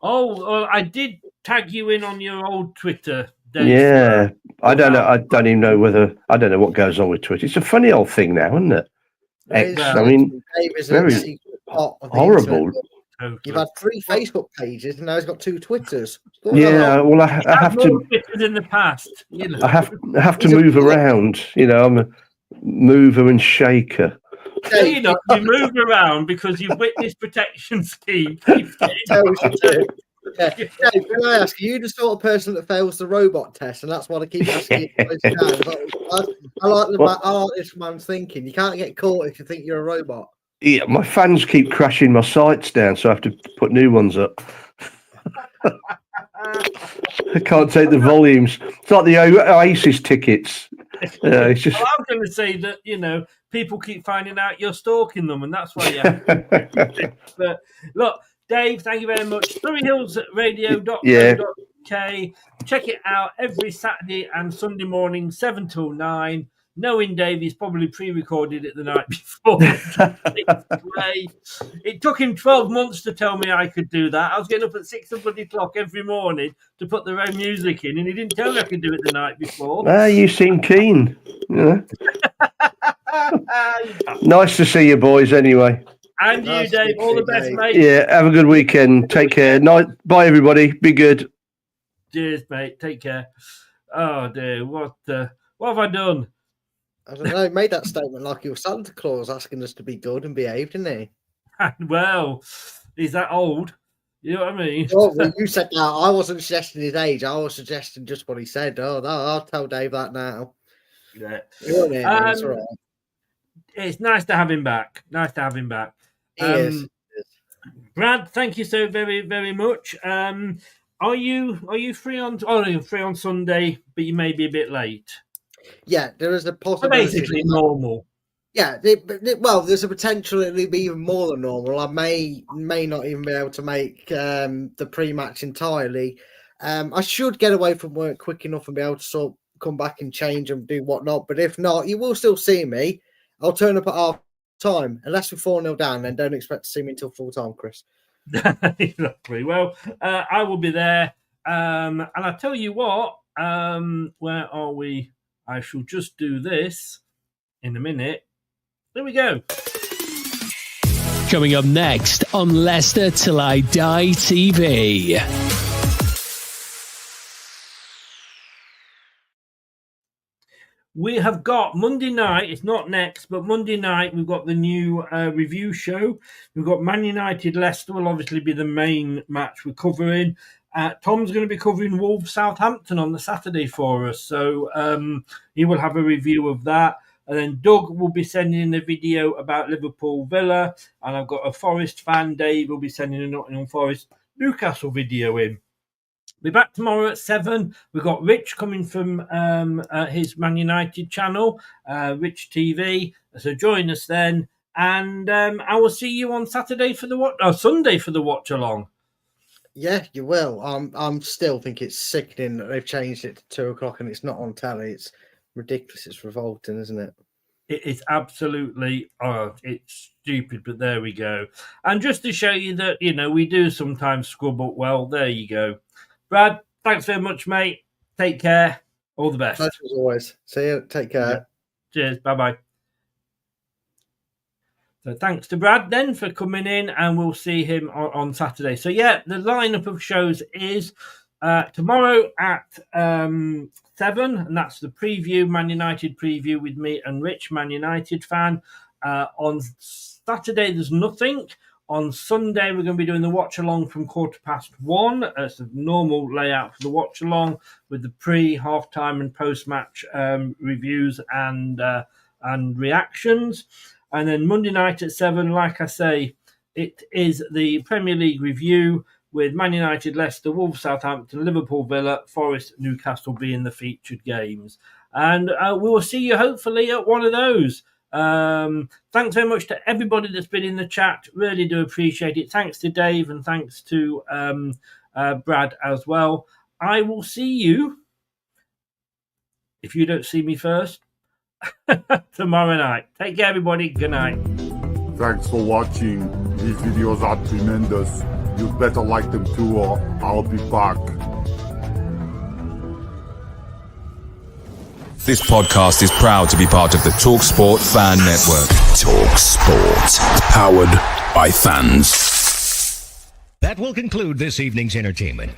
Oh, well, I did tag you in on your old Twitter, Dave. Yeah, I don't know. I don't even know whether I don't know what goes on with Twitter. It's a funny old thing now, isn't it? X. I mean, very horrible. You've had 3 Facebook pages, and now he's got 2 Twitters. Yeah, well, I have to. Twitters in the past, I have to move around. I'm a mover and shaker. No, you're not. You move around because you've witnessed protection scheme. Yeah. Dave, can I ask, are you the sort of person that fails the robot test, and that's what I keep asking you? I like this man's thinking. You can't get caught if you think you're a robot. Yeah, my fans keep crashing my sites down, so I have to put new ones up. I can't take the volumes. It's like the Oasis tickets. It's just. Well, I'm going to say that people keep finding out you're stalking them, and that's why. But look, Dave, thank you very much. SurreyHillsRadio.co.uk. Check it out every Saturday and Sunday morning, 7 till 9. Knowing Dave, he's probably pre-recorded it the night before. It took him 12 months to tell me I could do that. I was getting up at 6 o'clock every morning to put their own music in, and he didn't tell me I could do it the night before. You seem keen. Nice to see you boys anyway. And you, Dave. All the best, mate. Yeah, have a good weekend. Take care. Night. Bye, everybody. Be good. Cheers, mate. Take care. Oh, dear. What have I done? I don't know. He made that statement like he was Santa Claus asking us to be good and behave, didn't he? Well, he's that old. You know what I mean? Well, you said that. I wasn't suggesting his age. I was suggesting just what he said. Oh, no, I'll tell Dave that now. Yeah. It's all right. It's nice to have him back. He is. Brad, thank you so very, very much. Are you free on? Oh, you're free on Sunday, but you may be a bit late. Yeah, there is a possibility. Basically normal. Yeah, well, there's a potential it'll be even more than normal. I may not even be able to make the pre-match entirely. I should get away from work quick enough and be able to come back and change and do whatnot. But if not, you will still see me. I'll turn up at half time. Unless we're 4-0 down, then don't expect to see me until full time, Chris. Exactly. Well, I will be there. And I tell you what, where are we? I shall just do this in a minute. There we go. Coming up next on Leicester Till I Die TV. We have got Monday night, it's not next, but Monday night we've got the new review show. We've got Man United Leicester will obviously be the main match we're covering. Tom's going to be covering Wolves Southampton on the Saturday for us, so he will have a review of that. And then Doug will be sending in a video about Liverpool Villa, and I've got a Forest fan, Dave, will be sending a Nottingham Forest Newcastle video in. We're back tomorrow at 7. We've got Rich coming from his Man United channel, Rich TV. So join us then. And I will see you on Sunday for the watch along. Yeah, you will. I'm still think it's sickening that they've changed it to 2:00 and it's not on telly. It's ridiculous. It's revolting, isn't it? It is absolutely, it's stupid, but there we go. And just to show you that, we do sometimes scrub up well, there you go. Brad, thanks very much, mate. Take care. All the best. Pleasure as always. See you. Take care. Yeah. Cheers. Bye-bye. So thanks to Brad then for coming in, and we'll see him on Saturday. So, yeah, the lineup of shows is tomorrow at 7, and that's the preview, Man United preview with me and Rich, Man United fan. On Saturday, there's nothing. On Sunday, we're going to be doing the watch-along from 1:15. It's a normal layout for the watch-along with the pre-half-time and post-match reviews and reactions. And then Monday night at 7, like I say, it is the Premier League review with Man United, Leicester, Wolves, Southampton, Liverpool, Villa, Forest, Newcastle being the featured games. And we will see you hopefully at one of those. Thanks very much to everybody that's been in the chat. Really do appreciate it. Thanks to Dave and thanks to Brad as well. I will see you, if you don't see me first, tomorrow night. Take care, everybody. Good night. Thanks for watching. These videos are tremendous. You better like them too, or I'll be back. This podcast is proud to be part of the TalkSport Fan Network. TalkSport. Powered by fans. That will conclude this evening's entertainment.